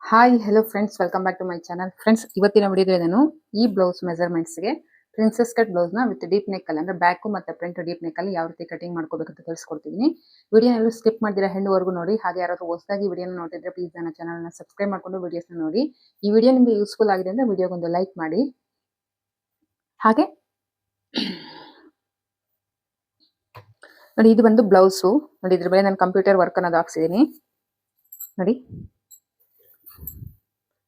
Hi hello friends, welcome back to my channel. Friends, ಇವತ್ತಿನ ವಿಡಿಯೋದಲ್ಲಿ ನಾನು ಈ ಬ್ಲೌಸ್ ಮೆಜರ್ಮೆಂಟ್ಸ್ಗೆ ಪ್ರಿನ್ಸೆಸ್ ಕಟ್ ಬ್ಲೌಸ್ನ ವಿತ್ ಡೀಪ್ ನೆಕ್ ಅಲ್ಲಿ ಅಂದ್ರೆ ಬ್ಯಾಕು ಮತ್ತು ಫ್ರಂಟ್ ಡೀಪ್ ನೆಕ್ ಅಲ್ಲಿ ಯಾವ ರೀತಿ ಕಟಿಂಗ್ ಮಾಡ್ಕೋಬೇಕಂತ ತಿಳಿಸ್ಕೊಡ್ತೀನಿ. ವಿಡಿಯೋನಲ್ಲೂ ಸ್ಕಿಪ್ ಮಾಡಿದಿರಾ ಹೆಂಡ್ವರೆಗೂ ನೋಡಿ. ಹಾಗೆ ಯಾರಾದರೂ ಹೊಸದಾಗಿ ವಿಡಿಯೋನ ನೋಡಿದ್ರೆ ಪ್ಲೀಸ್ ನನ್ನ ಚಾನಲ್ನ ಸಬ್ಸ್ಕ್ರೈಬ್ ಮಾಡ್ಕೊಂಡು ವಿಡಿಯೋಸ್ನ ನೋಡಿ. ಈ ವಿಡಿಯೋ ನಿಮಗೆ ಯೂಸ್ಫುಲ್ ಆಗಿದೆ ಅಂದರೆ ವಿಡಿಯೋಗೊಂದು ಲೈಕ್ ಮಾಡಿ. ಹಾಗೆ ನೋಡಿ, ಇದು ಬಂದು ಬ್ಲೌಸು ನೋಡಿ. ಇದ್ರ ಮೇಲೆ ನಾನು ಕಂಪ್ಯೂಟರ್ ವರ್ಕ್ ಅನ್ನೋದು ಹಾಕ್ಸಿದ್ದೀನಿ ನೋಡಿ.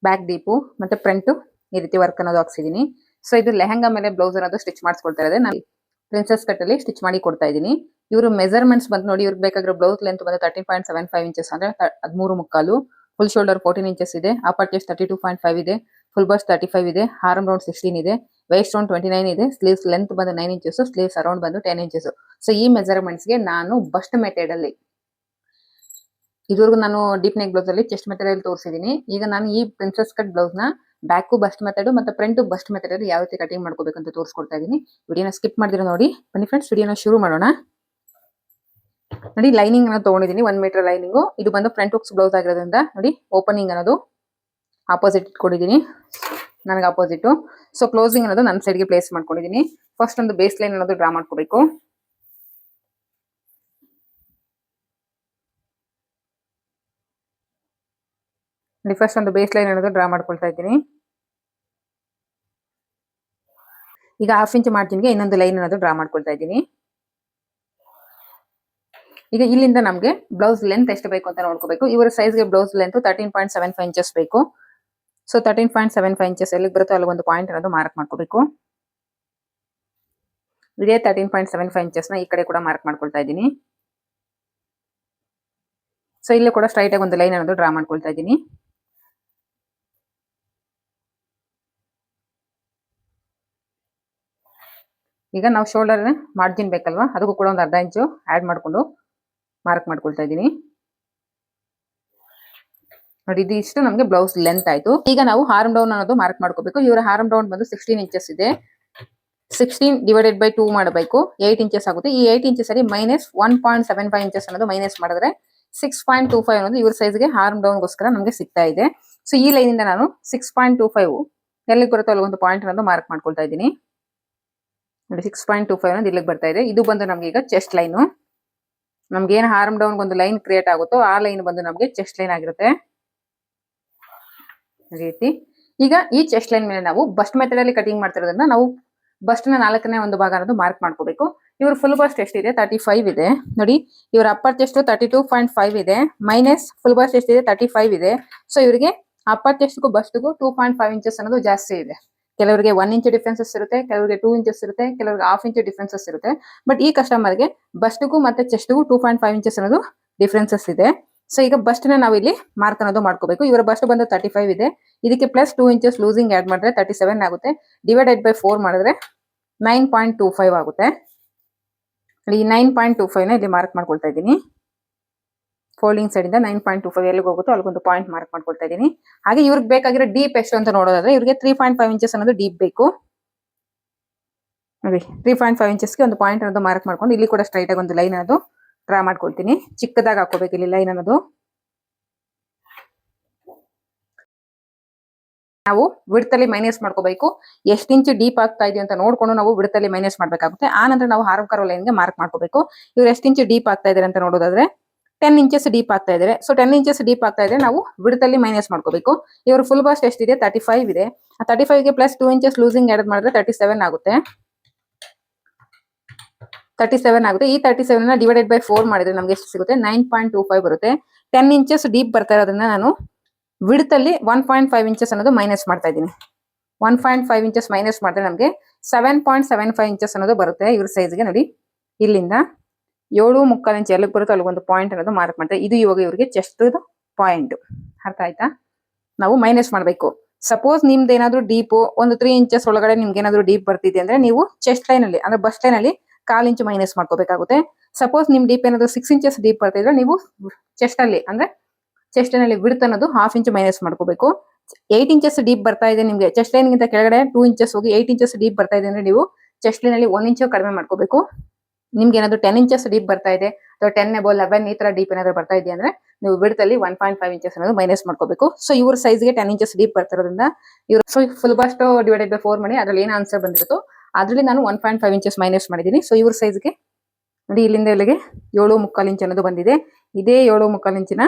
ಬ್ಯಾಕ್ ಡೀಪು ಮತ್ತೆ ಫ್ರಂಟ್ ಈ ರೀತಿ ವರ್ಕ್ ಅನ್ನೋದು ಹಾಕ್ಸಿದ್ದೀನಿ. ಸೊ ಇದು ಲೆಹಂಗಾ ಮೇಲೆ ಬ್ಲೌಸ್ ಅನ್ನೋದು ಸ್ಟಿಚ್ ಮಾಡಿಸ್ಕೊಳ್ತಾ ಇರೋದೇ ನಾನು ಪ್ರಿನ್ಸೆಸ್ ಕಟ್ ಅಲ್ಲಿ ಸ್ಟಿಚ್ ಮಾಡಿ ಕೊಡ್ತಾ ಇದ್ದೀನಿ. ಇವರು ಮೆಜರ್ಮೆಂಟ್ಸ್ ಬಂದು ನೋಡಿ, ಇವ್ರಿಗೆ ಬೇಕಾಗಿರೋ ಬ್ಲೌಸ್ ಲೆಂತ್ ಬಂದು 13.75 ಇಂಚಸ್ ಅಂದ್ರೆ 13.75. ಫುಲ್ ಶೋಲ್ಡರ್ 14 ಇಂಚಸ್ ಇದೆ. ಅಪ್ಪರ್ ಚೆಸ್ಟ್ 32.5 ಇದೆ. ಫುಲ್ ಬಸ್ಟ್ 35 ಇದೆ. ಆರ್ಮ್ ರೌಂಡ್ 16 ಇದೆ. ವೇಸ್ಟ್ ರೌಂಡ್ 29 ಇದೆ. ಸ್ಲೀವ್ಸ್ ಲೆಂತ್ ಬಂದು 9 ಇಂಚಸ್. ಸ್ಲೀವ್ಸ್ ಅರೌಂಡ್ ಬಂದು 10 ಇಂಚಸ್. ಸೊ ಈ ಮೆಜರ್ಮೆಂಟ್ಸ್ಗೆ ನಾನು ಬಸ್ಟ್ ಮೆಥಡ್ ಅಲ್ಲಿ ಇದುವರೆಗೂ ನಾನು ಡೀಪ್ ನೆಕ್ ಬ್ಲೌಸ್ ಅಲ್ಲಿ ಚೆಸ್ಟ್ ಮೆಥಡ್ ಅಲ್ಲಿ ತೋರಿಸಿದ್ದೀನಿ. ಈಗ ನಾನು ಈ ಪ್ರಿನ್ಸೆಸ್ ಕಟ್ ಬ್ಲೌಸ್ ನ ಬ್ಯಾಕು ಬಸ್ಟ್ ಮೆಥಡ್ ಮತ್ತೆ ಫ್ರಂಟ್ ಬಸ್ಟ್ ಮೆಥಡ್ ಅಲ್ಲಿ ಯಾವ ರೀತಿ ಕಟಿಂಗ್ ಮಾಡ್ಕೋಬೇಕಂತ ತೋರಿಸ್ಕೊಡ್ತಾ ಇದ್ದೀನಿ. ವಿಡಿಯೋನ ಸ್ಕಿಪ್ ಮಾಡಿದ್ರೆ ನೋಡಿ. ಬನ್ನಿ ಫ್ರೆಂಡ್ಸ್, ವಿಡಿಯೋನ ಶುರು ಮಾಡೋಣ. ನೋಡಿ, ಲೈನಿಂಗ್ ಅನ್ನು ತಗೊಂಡಿದ್ದೀನಿ 1 ಮೀಟರ್ ಲೈನಿಂಗು. ಇದು ಬಂದು ಫ್ರಂಟ್ ಹುಕ್ಸ್ ಬ್ಲೌಸ್ ಆಗಿರೋದ್ರಿಂದ ನೋಡಿ, ಓಪನಿಂಗ್ ಅನ್ನೋದು ಆಪೋಸಿಟ್ ಇಟ್ಕೊಂಡಿದ್ದೀನಿ, ನನಗೆ ಆಪೋಸಿಟ್. ಸೊ ಕ್ಲೋಸಿಂಗ್ ಅನ್ನೋದು ನನ್ನ ಸೈಡ್ಗೆ ಪ್ಲೇಸ್ ಮಾಡ್ಕೊಂಡಿದ್ದೀನಿ. ಫಸ್ಟ್ ಒಂದು ಬೇಸ್ ಲೈನ್ ಅನ್ನೋದು ಡ್ರಾ ಮಾಡ್ಕೋಬೇಕು. ಫಸ್ಟ್ ಒಂದು ಬೇಸ್ ಲೈನ್ ಅನ್ನೋದು ಡ್ರಾ ಮಾಡ್ಕೊಳ್ತಾ ಇದ್ದೀನಿ. ಈಗ 1/2 ಇಂಚ್ ಮಾರ್ಜಿನ್ಗೆ ಇನ್ನೊಂದು ಲೈನ್ ಅನ್ನೋದು ಡ್ರಾ ಮಾಡ್ಕೊಳ್ತಾ ಇದ್ದೀನಿ. ಈಗ ಇಲ್ಲಿಂದ ನಮಗೆ ಬ್ಲೌಸ್ ಲೆಂತ್ ಎಷ್ಟು ಬೇಕು ಅಂತ ನೋಡ್ಕೋಬೇಕು. ಇವರ ಸೈಜ್ಗೆ ಬ್ಲೌಸ್ ಲೆಂತ್ 13.75 ಇಂಚಸ್ ಬೇಕು. ಸೊ 13.75 ಇಂಚಸ್ ಎಲ್ಲಿಗೆ ಬರುತ್ತೋ ಅಲ್ಲಿ ಒಂದು ಪಾಯಿಂಟ್ ಅನ್ನೋದು ಮಾರ್ಕ್ ಮಾಡ್ಕೋಬೇಕು. ಇದೇ 13.75 ಇಂಚಸ್ ನ ಈ ಕಡೆ ಕೂಡ ಮಾರ್ಕ್ ಮಾಡ್ಕೊಳ್ತಾ ಇದ್ದೀನಿ. ಸೊ ಇಲ್ಲೇ ಕೂಡ ಸ್ಟ್ರೈಟ್ ಆಗಿ ಒಂದು ಲೈನ್ ಅನ್ನೋದು ಡ್ರಾ ಮಾಡ್ಕೊಳ್ತಾ ಇದ್ದೀನಿ. ಈಗ ನಾವು ಶೋಲ್ಡರ್ ಮಾರ್ಜಿನ್ ಬೇಕಲ್ವಾ, ಅದಕ್ಕೂ ಕೂಡ ಒಂದು 1/2 ಇಂಚು ಆಡ್ ಮಾಡಿಕೊಂಡು ಮಾರ್ಕ್ ಮಾಡ್ಕೊಳ್ತಾ ಇದ್ದೀನಿ ನೋಡಿ. ಇದು ಇಷ್ಟು ನಮಗೆ ಬ್ಲೌಸ್ ಲೆಂತ್ ಆಯ್ತು. ಈಗ ನಾವು ಹಾರ್ಮ್ ಡೌನ್ ಅನ್ನೋದು ಮಾರ್ಕ್ ಮಾಡ್ಕೋಬೇಕು. ಇವರ ಹಾರ್ಮ್ ಡೌನ್ ಬಂದು 16 ಇಂಚಸ್ ಇದೆ. 16 ಡಿವೈಡೆಡ್ ಬೈ 2 ಮಾಡಬೇಕು, 8 ಇಂಚಸ್ ಆಗುತ್ತೆ. ಈ 8 ಇಂಚಸ್ ಅಲ್ಲಿ ಮೈನಸ್ 1.75 ಇಂಚಸ್ ಅನ್ನೋದು ಮೈನಸ್ ಮಾಡಿದ್ರೆ 6.25 ಅನ್ನೋದು ಇವ್ರ ಸೈಜ್ಗೆ ಹಾರ್ಮ್ ಡೌನ್ಗೋಸ್ಕರ ನಮಗೆ ಸಿಗ್ತಾ ಇದೆ. ಸೊ ಈ ಲೈನ್ ಇಂದ ನಾನು 6.25 ಎಲ್ಲಿಗೆ ಬರುತ್ತೋ ಅಲ್ಲಿ ಒಂದು ಪಾಯಿಂಟ್ ಅನ್ನೋದು ಮಾರ್ಕ್ ಮಾಡ್ಕೊಳ್ತಾ ಇದ್ದೀನಿ ನೋಡಿ. 6.25 ಅನ್ನೋದು ಇಲ್ಲಿಗೆ ಬರ್ತಾ ಇದೆ. ಇದು ಬಂದು ನಮ್ಗೆ ಈಗ ಚೆಸ್ಟ್ ಲೈನು. ನಮ್ಗೆ ಏನು ಹಾರ್ಮ್ ಡೌನ್ ಒಂದು ಲೈನ್ ಕ್ರಿಯೇಟ್ ಆಗುತ್ತೋ ಆ ಲೈನ್ ಬಂದು ನಮಗೆ ಚೆಸ್ಟ್ ಲೈನ್ ಆಗಿರುತ್ತೆ ರೀತಿ. ಈಗ ಈ ಚೆಸ್ಟ್ ಲೈನ್ ಮೇಲೆ ನಾವು ಬಸ್ಟ್ ಮೆಥಡ್ ಅಲ್ಲಿ ಕಟಿಂಗ್ ಮಾಡ್ತಿರೋದ್ರಿಂದ ನಾವು ಬಸ್ಟ್ ನ 4ನೇ ಒಂದು ಭಾಗ ಅನ್ನೋದು ಮಾರ್ಕ್ ಮಾಡ್ಕೋಬೇಕು. ಇವ್ರ ಫುಲ್ ಬಸ್ಟ್ ಎಷ್ಟಿದೆ 35 ಇದೆ ನೋಡಿ. ಇವ್ರ ಅಪ್ಪರ್ ಚೆಸ್ಟ್ 32.5 ಇದೆ. ಮೈನಸ್ ಫುಲ್ ಬಸ್ಟ್ ಎಷ್ಟಿದೆ 35 ಇದೆ. ಸೊ ಇವರಿಗೆ ಅಪ್ಪರ್ ಚೆಸ್ಟ್ಗೂ ಬಸ್ಟ್ಗೂ 2.5 ಇಂಚಸ್ ಅನ್ನೋದು ಜಾಸ್ತಿ ಇದೆ. ಕೆಲವರಿಗೆ 1 ಇಂಚ್ ಡಿಫ್ರೆನ್ಸಸ್ ಇರುತ್ತೆ, ಕೆಲವರಿಗೆ 2 ಇಂಚಸ್ ಇರುತ್ತೆ, ಕೆಲವರಿಗೆ 1/2 ಇಂಚ್ ಡಿಫ್ರೆನ್ಸಸ್ ಇರುತ್ತೆ. ಬಟ್ ಈ ಕಸ್ಟಮರ್ಗೆ ಬಸ್ಟ್ಗೂ ಮತ್ತೆ ಚೆಸ್ಟ್ಗೂ 2.5 ಇಂಚಸ್ ಅನ್ನೋದು ಡಿಫ್ರೆನ್ಸಸ್ ಇದೆ. ಸೊ ಈಗ ಬಸ್ಟ್ ನ ನಾವು ಇಲ್ಲಿ ಮಾರ್ಕ್ ಅನ್ನೋದು ಮಾಡ್ಕೋಬೇಕು. ಇವರ ಬಸ್ಟ್ ಬಂದು 35 ಇದೆ. ಇದಕ್ಕೆ ಪ್ಲಸ್ 2 ಇಂಚಸ್ ಲೂಸಿಂಗ್ ಆಡ್ ಮಾಡಿದ್ರೆ 37 ಆಗುತ್ತೆ. ಡಿವೈಡೆಡ್ ಬೈ 4 ಮಾಡಿದ್ರೆ 9.25 ಆಗುತ್ತೆ. ಈ 9.25 ನ ಇಲ್ಲಿ ಮಾರ್ಕ್ ಮಾಡ್ಕೊಳ್ತಾ ಇದ್ದೀನಿ. ಫೋಲ್ಡಿಂಗ್ ಸೈಡ್ ಇಂದ 9.25 ಎಲ್ಲಿಗೆ ಹೋಗುತ್ತೋ ಅಲ್ಲಿಗೊಂದು ಪಾಯಿಂಟ್ ಮಾರ್ಕ್ ಮಾಡ್ಕೊಳ್ತಾ ಇದ್ದೀನಿ. ಹಾಗೆ ಇವ್ರಿಗೆ ಬೇಕಾಗಿರೋ ಡೀಪ್ ಎಷ್ಟು ಅಂತ ನೋಡೋದಾದ್ರೆ ಇವ್ರಿಗೆ 3.5 ಇಂಚಸ್ ಅನ್ನೋದು ಡೀಪ್ ಬೇಕು ನೋಡಿ. 3.5 ಇಂಚಸ್ಗೆ ಒಂದು ಪಾಯಿಂಟ್ ಅನ್ನೋದು ಮಾರ್ಕ್ ಮಾಡ್ಕೊಂಡು ಇಲ್ಲಿ ಕೂಡ ಸ್ಟ್ರೈಟ್ ಆಗಿ ಒಂದು ಲೈನ್ ಅನ್ನೋದು ಡ್ರಾ ಮಾಡ್ಕೊಳ್ತೀನಿ. ಚಿಕ್ಕದಾಗಿ ಹಾಕೋಬೇಕು ಇಲ್ಲಿ ಲೈನ್ ಅನ್ನೋದು. ನಾವು ವಿಡ್ತಲ್ಲಿ ಮೈನಸ್ ಮಾಡ್ಕೋಬೇಕು. ಎಷ್ಟು ಇಂಚ್ ಡೀಪ್ ಆಗ್ತಾ ಇದೆ ಅಂತ ನೋಡ್ಕೊಂಡು ನಾವು ವಿಡ್ತಲ್ಲಿ ಮೈನಸ್ ಮಾಡ್ಬೇಕಾಗುತ್ತೆ. ಆ ನಂತರ ನಾವು ಹಾರ್ಮ್ ಕರ್ವ್ ಲೈನ್ಗೆ ಮಾರ್ಕ್ ಮಾಡ್ಕೋಬೇಕು. ಇವ್ರು ಎಷ್ಟು ಇಂಚ್ ಡೀಪ್ ಆಗ್ತಾ ಇದಾರೆ ಅಂತ ನೋಡೋದಾದ್ರೆ 10 ಇಂಚಸ್ ಡೀಪ್ ಆಗ್ತಾ ಇದಾರೆ. ಸೊ 10 ಇಂಚಸ್ ಡೀಪ್ ಆಗ್ತಾ ಇದ್ರೆ ನಾವು ವಿಡ್ತಲ್ಲಿ ಮೈನಸ್ ಮಾಡ್ಕೋಬೇಕು. ಇವರು ಫುಲ್ ಬಸ್ಟ್ ಎಷ್ಟಿದೆ 35 ಇದೆ. ಆ 35 ಗೆ ಪ್ಲಸ್ 2 ಇಂಚಸ್ ಲೂಸಿಂಗ್ ಆಡ್ ಮಾಡಿದ್ರೆ 37 ಆಗುತ್ತೆ. 37 ಆಗುತ್ತೆ. ಈ 37 ನ ಡಿವೈಡೆಡ್ ಬೈ 4 ಮಾಡಿದ್ರೆ ನಮ್ಗೆ ಎಷ್ಟು ಸಿಗುತ್ತೆ 9.25 ಬರುತ್ತೆ. 10 ಇಂಚಸ್ ಡೀಪ್ ಬರ್ತಾ ಇರೋದ್ರಿಂದ ನಾನು ವಿಡ್ತಲ್ಲಿ 1.5 ಇಂಚಸ್ ಅನ್ನೋದು ಮೈನಸ್ ಮಾಡ್ತಾ ಇದ್ದೀನಿ. 1.5 ಇಂಚಸ್ ಮೈನಸ್ ಮಾಡಿದ್ರೆ ನಮಗೆ 7.75 ಇಂಚಸ್ ಅನ್ನೋದು ಬರುತ್ತೆ ಇವ್ರ ಸೈಜ್ಗೆ ನೋಡಿ. ಇಲ್ಲಿಂದ 7.75 ಇಂಚ್ ಎಲ್ಲಿಗೆ ಬರುತ್ತೆ ಅಲ್ಲಿಗೊಂದು ಪಾಯಿಂಟ್ ಅನ್ನೋದು ಮಾರ್ಕ್ ಮಾಡ್ತಾರೆ. ಇದು ಇವಾಗ ಇವರಿಗೆ ಚೆಸ್ಟ್ ಪಾಯಿಂಟ್. ಅರ್ಥ ಆಯ್ತಾ? ನಾವು ಮೈನಸ್ ಮಾಡಬೇಕು. ಸಪೋಸ್ ನಿಮ್ದು ಏನಾದ್ರು ಡೀಪ್ ಒಂದು 3 ಇಂಚಸ್ ಒಳಗಡೆ ನಿಮ್ಗೆ ಏನಾದ್ರು ಡೀಪ್ ಬರ್ತಿದೆ ಅಂದ್ರೆ ನೀವು ಚೆಸ್ಟ್ ಲೈನ್ ಅಲ್ಲಿ ಅಂದ್ರೆ ಬಸ್ಟ್ ಲೈನ್ ಅಲ್ಲಿ 1/4 ಇಂಚ್ ಮೈನಸ್ ಮಾಡ್ಕೋಬೇಕಾಗುತ್ತೆ. ಸಪೋಸ್ ನಿಮ್ ಡೀಪ್ ಏನಾದ್ರು 6 ಇಂಚಸ್ ಡೀಪ್ ಬರ್ತಿದ್ರೆ ನೀವು ಚೆಸ್ಟ್ ಅಲ್ಲಿ ಅಂದ್ರೆ ಚೆಸ್ಟ್ ನಲ್ಲಿ ವಿಡ್ತ್ ಅನ್ನೋದು 1/2 ಇಂಚ್ ಮೈನಸ್ ಮಾಡ್ಕೋಬೇಕು. 8 ಇಂಚಸ್ ಡೀಪ್ ಬರ್ತಾ ಇದೆ ನಿಮ್ಗೆ ಚೆಸ್ಟ್ ಲೈನ್ ಗಿಂತ ಕೆಳಗಡೆ 2 ಇಂಚಸ್ ಹೋಗಿ 8 ಇಂಚಸ್ ಡೀಪ್ ಬರ್ತಾ ಇದೆ ಅಂದ್ರೆ ನೀವು ಚೆಸ್ಟ್ ಲೈನ್ ಅಲ್ಲಿ 1 ಇಂಚ್ ಕಡಿಮೆ ಮಾಡ್ಕೋಬೇಕು. ನಿಮ್ಗೆ ಏನಾದ್ರು 10 ಇಂಚಸ್ ಡೀಪ್ ಬರ್ತಾ ಇದೆ ಅಥವಾ 10 ಅಬೌವ್ 11 ಈ ತರ ಡೀಪ್ ಏನಾದ್ರು ಬರ್ತಾ ಇದೆ ಅಂದ್ರೆ ನೀವು ವಿಡ್ತ್ ಅಲ್ಲಿ 1.5 ಇಂಚಸ್ ಅನ್ನೋದು ಮೈನಸ್ ಮಾಡ್ಕೋಬೇಕು. ಸೊ ಇವ್ರ ಸೈಜ್ಗೆ 10 ಇಂಚಸ್ ಡೀಪ್ ಬರ್ತಿರೋದ್ರಿಂದ ಇವ್ರು so full bust divided by 4 ಮಾಡಿ ಅದ್ರಲ್ಲಿ ಏನ್ ಆನ್ಸರ್ ಬಂದಿರುತ್ತೋ ಅದ್ರಲ್ಲಿ ನಾನು 1.5 ಇಂಚಸ್ ಮೈನಸ್ ಮಾಡಿದೀನಿ. ಸೊ ಇವ್ರ ಸೈಜ್ಗೆ ನೋಡಿ ಇಲ್ಲಿಂದ ಇಲ್ಲಿಗೆ 7.25 ಇಂಚ್ ಅನ್ನೋದು ಬಂದಿದೆ. ಇದೇ 7.25 ಇಂಚಿನ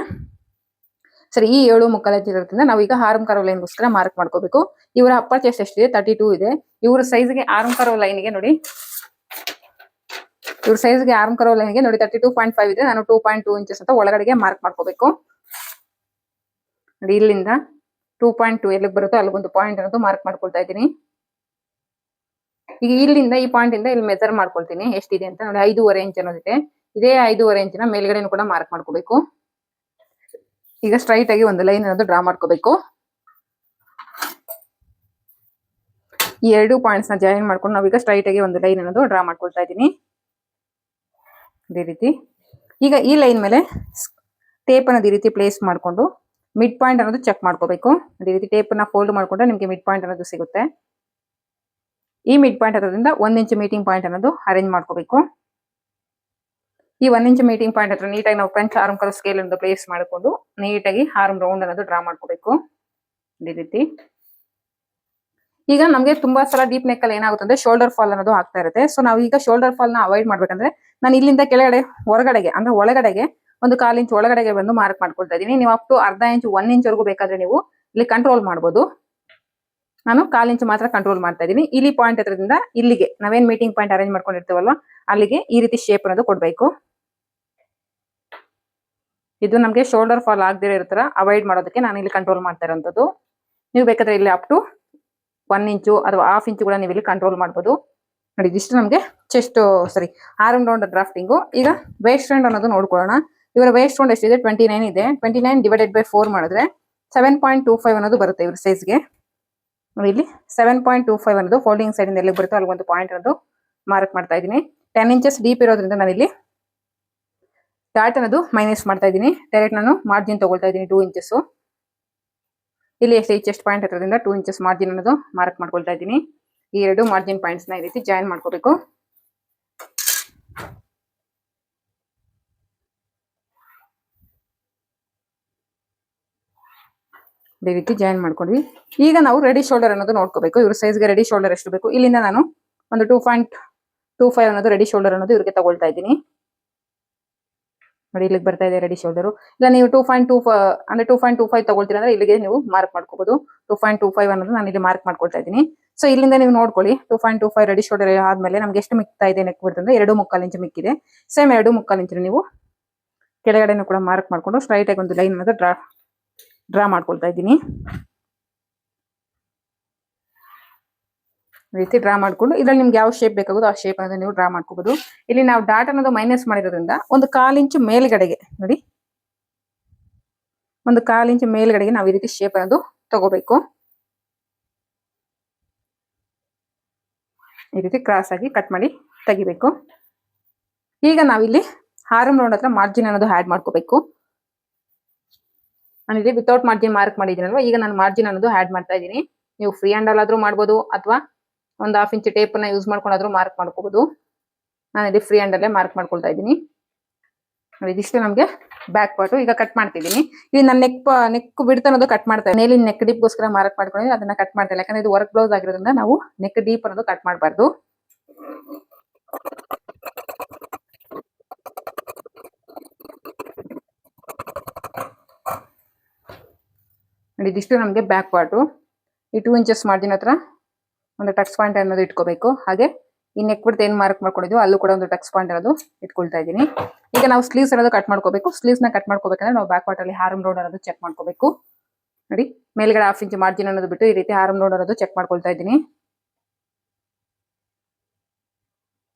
ಸರಿ ಈ 7.25 ಇಂಚ್ ಇರೋದ್ರಿಂದ ನಾವು ಈಗ ಆರ್ಮ್ ಕರ್ವ್ ಲೈನ್ ಗೋಸ್ಕರ ಮಾರ್ಕ್ ಮಾಡ್ಕೋಬೇಕು. ಇವರ ಅಪ್ಪರ್ ಚೆಸ್ಟ್ ಎಷ್ಟಿದೆ 32 ಇದೆ. ಇವ್ರ ಸೈಜ್ಗೆ ಆರ್ಮ್ ಕರ್ವ್ ಲೈನ್ಗೆ ನೋಡಿ ಇವ್ರ ಸೈಜ್ಗೆ ಆರ್ಮ್ ಕರ್ವ್ ಲೈನ್ಗೆ ನೋಡಿ 32.5 ಇದೆ. ನಾನು 2.2 ಇಂಚಸ್ ಅಂತ ಒಳಗಡೆಗೆ ಮಾರ್ಕ್ ಮಾಡ್ಕೋಬೇಕು. ನೋಡಿ ಇಲ್ಲಿಂದ 2.2 ಎಲ್ಲಿಗೆ ಬರುತ್ತೋ ಅಲ್ಲಿಗೊಂದು ಪಾಯಿಂಟ್ ಅನ್ನೋದು ಮಾರ್ಕ್ ಮಾಡ್ಕೊಳ್ತಾ ಇದ್ದೀನಿ. ಈಗ ಇಲ್ಲಿಂದ ಈ ಪಾಯಿಂಟ್ ಇಂದ ಇಲ್ಲಿ ಮೆಜರ್ ಮಾಡ್ಕೊಳ್ತೀನಿ ಎಷ್ಟಿದೆ ಅಂತ ನೋಡಿ 5.5 ಇಂಚ್ ಅನ್ನೋದಿದೆ. ಇದೇ 5.5 ಇಂಚಿನ ಮೇಲ್ಗಡೆನೂ ಕೂಡ ಮಾರ್ಕ್ ಮಾಡ್ಕೋಬೇಕು. ಈಗ ಸ್ಟ್ರೈಟ್ ಆಗಿ ಒಂದು ಲೈನ್ ಅನ್ನೋದು ಡ್ರಾ ಮಾಡ್ಕೋಬೇಕು. ಈ 2 ಪಾಯಿಂಟ್ಸ್ ನ ಜಾಯಿನ್ ಮಾಡ್ಕೊಂಡು ನಾವೀಗ ಸ್ಟ್ರೈಟ್ ಆಗಿ ಒಂದು ಲೈನ್ ಅನ್ನೋದು ಡ್ರಾ ಮಾಡ್ಕೊಳ್ತಾ ಇದ್ದೀನಿ. ಇದೇ ರೀತಿ ಈಗ ಈ ಲೈನ್ ಮೇಲೆ ಟೇಪ್ ಅನ್ನೋದು ಈ ರೀತಿ ಪ್ಲೇಸ್ ಮಾಡ್ಕೊಂಡು ಮಿಡ್ ಪಾಯಿಂಟ್ ಅನ್ನೋದು ಚೆಕ್ ಮಾಡ್ಕೋಬೇಕು. ಅದೇ ರೀತಿ ಟೇಪ್ ನ ಫೋಲ್ಡ್ ಮಾಡ್ಕೊಂಡ್ರೆ ನಿಮ್ಗೆ ಮಿಡ್ ಪಾಯಿಂಟ್ ಅನ್ನೋದು ಸಿಗುತ್ತೆ. ಈ ಮಿಡ್ ಪಾಯಿಂಟ್ ಅದರಿಂದ 1 ಇಂಚ್ ಮೀಟಿಂಗ್ ಪಾಯಿಂಟ್ ಅನ್ನೋದು ಅರೇಂಜ್ ಮಾಡ್ಕೋಬೇಕು. ಈ 1 ಇಂಚ್ ಮೀಟಿಂಗ್ ಪಾಯಿಂಟ್ ಹತ್ರ ನೀಟಾಗಿ ನಾವು ಫ್ರೆಂಚ್ ಆರ್ಮ್ ಕರ್ವ್ ಸ್ಕೇಲ್ ಅನ್ನೋದು ಪ್ಲೇಸ್ ಮಾಡಿಕೊಂಡು ನೀಟಾಗಿ ಆರ್ಮ್ ರೌಂಡ್ ಅನ್ನೋದು ಡ್ರಾ ಮಾಡ್ಕೋಬೇಕು. ಇದೇ ರೀತಿ ಈಗ ನಮಗೆ ತುಂಬಾ ಸಲ ಡೀಪ್ ನೆಕ್ ಅಲ್ಲಿ ಏನಾಗುತ್ತೆ ಅಂದ್ರೆ ಶೋಲ್ಡರ್ ಫಾಲ್ ಅನ್ನೋದು ಆಗ್ತಾ ಇರುತ್ತೆ. ಸೊ ನಾವು ಈಗ ಶೋಲ್ಡರ್ ಫಾಲ್ ನ ಅವಾಯ್ಡ್ ಮಾಡ್ಬೇಕಂದ್ರೆ ನಾನು ಇಲ್ಲಿಂದ ಕೆಳಗಡೆ ಹೊರಗಡೆಗೆ ಅಂದ್ರೆ ಒಳಗಡೆಗೆ ಒಂದು 1/4 ಇಂಚ್ ಒಳಗಡೆಗೆ ಬಂದು ಮಾರ್ಕ್ ಮಾಡ್ಕೊಳ್ತಾ ಇದೀನಿ. ನೀವು ಅಪ್ ಟು ಅರ್ಧ ಇಂಚ್ 1 ಇಂಚ್ ವರೆಗೂ ಬೇಕಾದ್ರೆ ನೀವು ಇಲ್ಲಿ ಕಂಟ್ರೋಲ್ ಮಾಡಬಹುದು. ನಾನು 1/4 ಇಂಚ್ ಮಾತ್ರ ಕಂಟ್ರೋಲ್ ಮಾಡ್ತಾ ಇದೀನಿ. ಇಲ್ಲಿ ಪಾಯಿಂಟ್ ಹತ್ರದಿಂದ ಇಲ್ಲಿಗೆ ನಾವೇನ್ ಮೀಟಿಂಗ್ ಪಾಯಿಂಟ್ ಅರೇಂಜ್ ಮಾಡ್ಕೊಂಡಿರ್ತೀವಲ್ವಾ ಅಲ್ಲಿಗೆ ಈ ರೀತಿ ಶೇಪ್ ಅನ್ನೋದು ಕೊಡ್ಬೇಕು. ಇದು ನಮಗೆ ಶೋಲ್ಡರ್ ಫಾಲ್ ಆಗದಿರೋ ಇರ್ತಾರ ಅವಾಯ್ಡ್ ಮಾಡೋದಕ್ಕೆ ನಾನು ಇಲ್ಲಿ ಕಂಟ್ರೋಲ್ ಮಾಡ್ತಾ ಇರೋಂಥದ್ದು. ನೀವು ಬೇಕಾದ್ರೆ ಇಲ್ಲಿ ಅಪ್ ಟು 1 ಇಂಚು ಅಥವಾ 1/2 ಇಂಚು ಕೂಡ ನೀವು ಇಲ್ಲಿ ಕಂಟ್ರೋಲ್ ಮಾಡ್ಬೋದು. ನೋಡಿ ಇದಿಷ್ಟು ನಮಗೆ ಚೆಸ್ಟ್ ಸಾರಿ ಆರ್ಮ್ ರೌಂಡ್ ಡ್ರಾಫ್ಟಿಂಗು. ಈಗ ವೇಸ್ಟ್ ರೌಂಡ್ ಅನ್ನೋದು ನೋಡ್ಕೊಳ್ಳೋಣ. ಇವರ ವೇಸ್ಟ್ ರೌಂಡ್ ಎಷ್ಟಿದೆ 29 ಇದೆ. 29 ಡಿವೈಡೆಡ್ ಬೈ 4 ಮಾಡಿದ್ರೆ 7.25 ಅನ್ನೋದು ಬರುತ್ತೆ ಇವ್ರ ಸೈಜ್ಗೆ. ನೋಡಿ ಇಲ್ಲಿ 7.25 ಅನ್ನೋದು ಫೋಲ್ಡಿಂಗ್ ಸೈಡ್ ಇಂದ ಎಲ್ಲಿ ಬರುತ್ತೋ ಅಲ್ಲಿ ಒಂದು ಪಾಯಿಂಟ್ ಅನ್ನೋದು ಮಾರ್ಕ್ ಮಾಡ್ತಾ ಇದ್ದೀನಿ. 10 ಇಂಚಸ್ ಡೀಪ್ ಇರೋದ್ರಿಂದ ನಾನು ಇಲ್ಲಿ ಡಾಟ್ ಅನ್ನೋದು ಮೈನಸ್ ಮಾಡ್ತಾ ಇದ್ದೀನಿ. ಡೈರೆಕ್ಟ್ ನಾನು ಮಾರ್ಜಿನ್ ತಗೊಳ್ತಾ ಇದ್ದೀನಿ 2 ಇಂಚಸ್. ಇಲ್ಲಿ ಎಷ್ಟು ಈ ಚೆಸ್ಟ್ ಪಾಯಿಂಟ್ ಹತ್ರದಿಂದ 2 ಇಂಚಸ್ ಮಾರ್ಜಿನ್ ಅನ್ನೋದು ಮಾರ್ಕ್ ಮಾಡ್ಕೊಳ್ತಾ ಇದ್ದೀನಿ. ಈ 2 ಮಾರ್ಜಿನ್ ಪಾಯಿಂಟ್ಸ್ ನ ಈ ರೀತಿ ಜಾಯಿನ್ ಮಾಡ್ಕೋಬೇಕು. ಇದೇ ರೀತಿ ಜಾಯಿನ್ ಮಾಡ್ಕೊಂಡ್ವಿ. ಈಗ ನಾವು ರೆಡಿ ಶೋಲ್ಡರ್ ಅನ್ನೋದು ನೋಡ್ಕೋಬೇಕು. ಇವ್ರ ಸೈಜ್ಗೆ ರೆಡಿ ಶೋಲ್ಡರ್ ಎಷ್ಟು ಬೇಕು ಇಲ್ಲಿಂದ ನಾನು ಒಂದು 2.25 ಅನ್ನೋದು ರೆಡಿ ಶೋಲ್ಡರ್ ಅನ್ನೋದು ಇವ್ರಿಗೆ ತಗೊಳ್ತಾ ಇದ್ದೀನಿ. ನೋಡಿ ಇಲ್ಲಿಗೆ ಬರ್ತಾ ಇದೆ ರೆಡಿ ಶೋಲ್ಡರ್. ಇಲ್ಲ ನೀವು 2.25 ತಗೊಳ್ತೀರಾ ಅಂದ್ರೆ ಇಲ್ಲಿಗೆ ನೀವು ಮಾರ್ಕ್ ಮಾಡ್ಕೋಬಹುದು. 2.25 ಅನ್ನೋದು ನಾನು ಇಲ್ಲಿ ಮಾರ್ಕ್ ಮಾಡ್ಕೊಳ್ತಾ ಇದ್ದೀನಿ. ಸೊ ಇಲ್ಲಿಂದ ನೀವು ನೋಡ್ಕೊಳ್ಳಿ 2.25 ರೆಡಿ ಶೋಲ್ಡರ್ ಆದ್ಮೇಲೆ ನಮ್ಗೆ ಎಷ್ಟು ಮಿಕ್ತಾ ಇದೆ ನೆಕ್ ಬಿಡ್ತಂದ್ರೆ 2.25 ಇಂಚ್ ಮಿಕ್ಕಿದೆ. ಸೇಮ್ 2.25 ಇಂಚ್ ನೀವು ಕೆಳಗಡೆನೂ ಕೂಡ ಮಾರ್ಕ್ ಮಾಡ್ಕೊಂಡು ಸ್ಟ್ರೈಟ್ ಆಗಿ ಒಂದು ಲೈನ್ ಅನ್ನೋದು ಡ್ರಾ ಮಾಡ್ಕೊಳ್ತಾ ಇದ್ದೀನಿ. ರೀತಿ ಡ್ರಾ ಮಾಡ್ಕೊಂಡು ಇದ್ರಲ್ಲಿ ನಿಮ್ಗೆ ಯಾವ ಶೇಪ್ ಬೇಕಾಗುತ್ತೋ ಆ ಶೇಪ್ ಅನ್ನೋದು ನೀವು ಡ್ರಾ ಮಾಡ್ಕೋಬಹುದು. ಇಲ್ಲಿ ನಾವು ಡಾಟ್ ಅನ್ನೋದು ಮೈನಸ್ ಮಾಡಿರೋದ್ರಿಂದ ಒಂದು 1/4 ಇಂಚ್ ಮೇಲ್ಗಡೆಗೆ ನೋಡಿ ಒಂದು 1/4 ಇಂಚ್ ಮೇಲ್ಗಡೆಗೆ ನಾವು ಈ ರೀತಿ ಶೇಪ್ ಅನ್ನೋದು ತಗೋಬೇಕು. ಈ ರೀತಿ ಕ್ರಾಸ್ ಆಗಿ ಕಟ್ ಮಾಡಿ ತೆಗಿಬೇಕು. ಈಗ ನಾವಿಲ್ಲಿ ಆರ್ಮ್ ರೌಂಡ್ ಹತ್ರ ಮಾರ್ಜಿನ್ ಅನ್ನೋದು ಆಡ್ ಮಾಡ್ಕೋಬೇಕು. ನಾನು ಇಲ್ಲಿ ವಿತೌಟ್ ಮಾರ್ಜಿನ್ ಮಾರ್ಕ್ ಮಾಡಿದ್ದೀನಲ್ವಾ, ಈಗ ನಾನು ಮಾರ್ಜಿನ್ ಅನ್ನೋದು ಆಡ್ ಮಾಡ್ತಾ ಇದ್ದೀನಿ. ನೀವು ಫ್ರೀ ಹ್ಯಾಂಡ್ ಆದ್ರೂ ಮಾಡ್ಬೋದು ಅಥವಾ ಒಂದು 1/2 ಇಂಚ್ ಟೇಪ್ ನ ಯೂಸ್ ಮಾಡ್ಕೊಂಡಾದ್ರೂ ಮಾರ್ಕ್ ಮಾಡ್ಕೋಬಹುದು. ನಾನು ಇಲ್ಲಿ ಫ್ರೀ ಹ್ಯಾಂಡ್ ಅಲ್ಲೇ ಮಾರ್ಕ್ ಮಾಡ್ಕೊಳ್ತಾ ಇದ್ದೀನಿ. ಇದಿಷ್ಟು ನಮಗೆ ಬ್ಯಾಕ್ ಪಾರ್ಟ್. ಈಗ ಕಟ್ ಮಾಡ್ತಿದ್ದೀನಿ. ಇಲ್ಲಿ ನಾನು ನೆಕ್ ಬಿಡ್ತ ಅನ್ನೋದು ಕಟ್ ಮಾಡ್ತಾ ಇದ್ದೀನಿ. ಇಲ್ಲಿ ನೆಕ್ ಡೀಪ್ ಗೋಸ್ಕರ ಮಾರ್ಕ್ ಮಾಡ್ಕೊಂಡಿದ್ದೀನಿ, ಅದನ್ನ ಕಟ್ ಮಾಡ್ತಾ ಇಲ್ಲ. ಯಾಕಂದ್ರೆ ಇದು ವರ್ಕ್ ಬ್ಲೌಸ್ ಆಗಿರೋದ್ರಿಂದ ನಾವು ನೆಕ್ ಡೀಪ್ ಅನ್ನೋದು ಕಟ್ ಮಾಡಬಾರ್ದು. ಇದಿಷ್ಟು ನಮಗೆ ಬ್ಯಾಕ್ ಪಾರ್ಟು. ಈ 2 ಇಂಚಸ್ ಮಾರ್ಜಿನ್ ಹತ್ರ ಒಂದು ಟಕ್ಸ್ ಪಾಯಿಂಟ್ ಅನ್ನೋದು ಇಟ್ಕೋಬೇಕು. ಹಾಗೆ ಈ ನೆಕ್ ಬಿಡ್ತು ಏನ್ ಮಾರ್ಕ್ ಮಾಡ್ಕೊಂಡಿದ್ವಿ ಅಲ್ಲೂ ಕೂಡ ಒಂದು ಟಕ್ಸ್ ಪಾಯಿಂಟ್ ಅನ್ನೋದು ಇಟ್ಕೊಳ್ತಾ ಇದ್ದೀನಿ. ಈಗ ನಾವು ಸ್ಲೀವ್ಸ್ ಅನ್ನೋದು ಕಟ್ ಮಾಡ್ಕೋಬೇಕು. ಸ್ಲೀವ್ಸ್ ನ ಕಟ್ ಮಾಡ್ಕೋಬೇಕಂದ್ರೆ ನಾವು ಬ್ಯಾಕ್ ಪಾರ್ಟ್ ಅಲ್ಲಿ ಆರ್ಮ್ ರೌಂಡ್ ಅನ್ನೋದು ಚೆಕ್ ಮಾಡ್ಕೋಬೇಕು. ನೋಡಿ ಮೇಲ್ಗಡೆ 1/2 ಇಂಚ್ ಮಾರ್ಜಿನ್ ಅನ್ನೋದು ಬಿಟ್ಟು ಈ ರೀತಿ ಆರ್ಮ್ ರೌಂಡ್ ಅನ್ನೋದು ಚೆಕ್ ಮಾಡ್ಕೊಳ್ತಾ ಇದ್ದೀನಿ.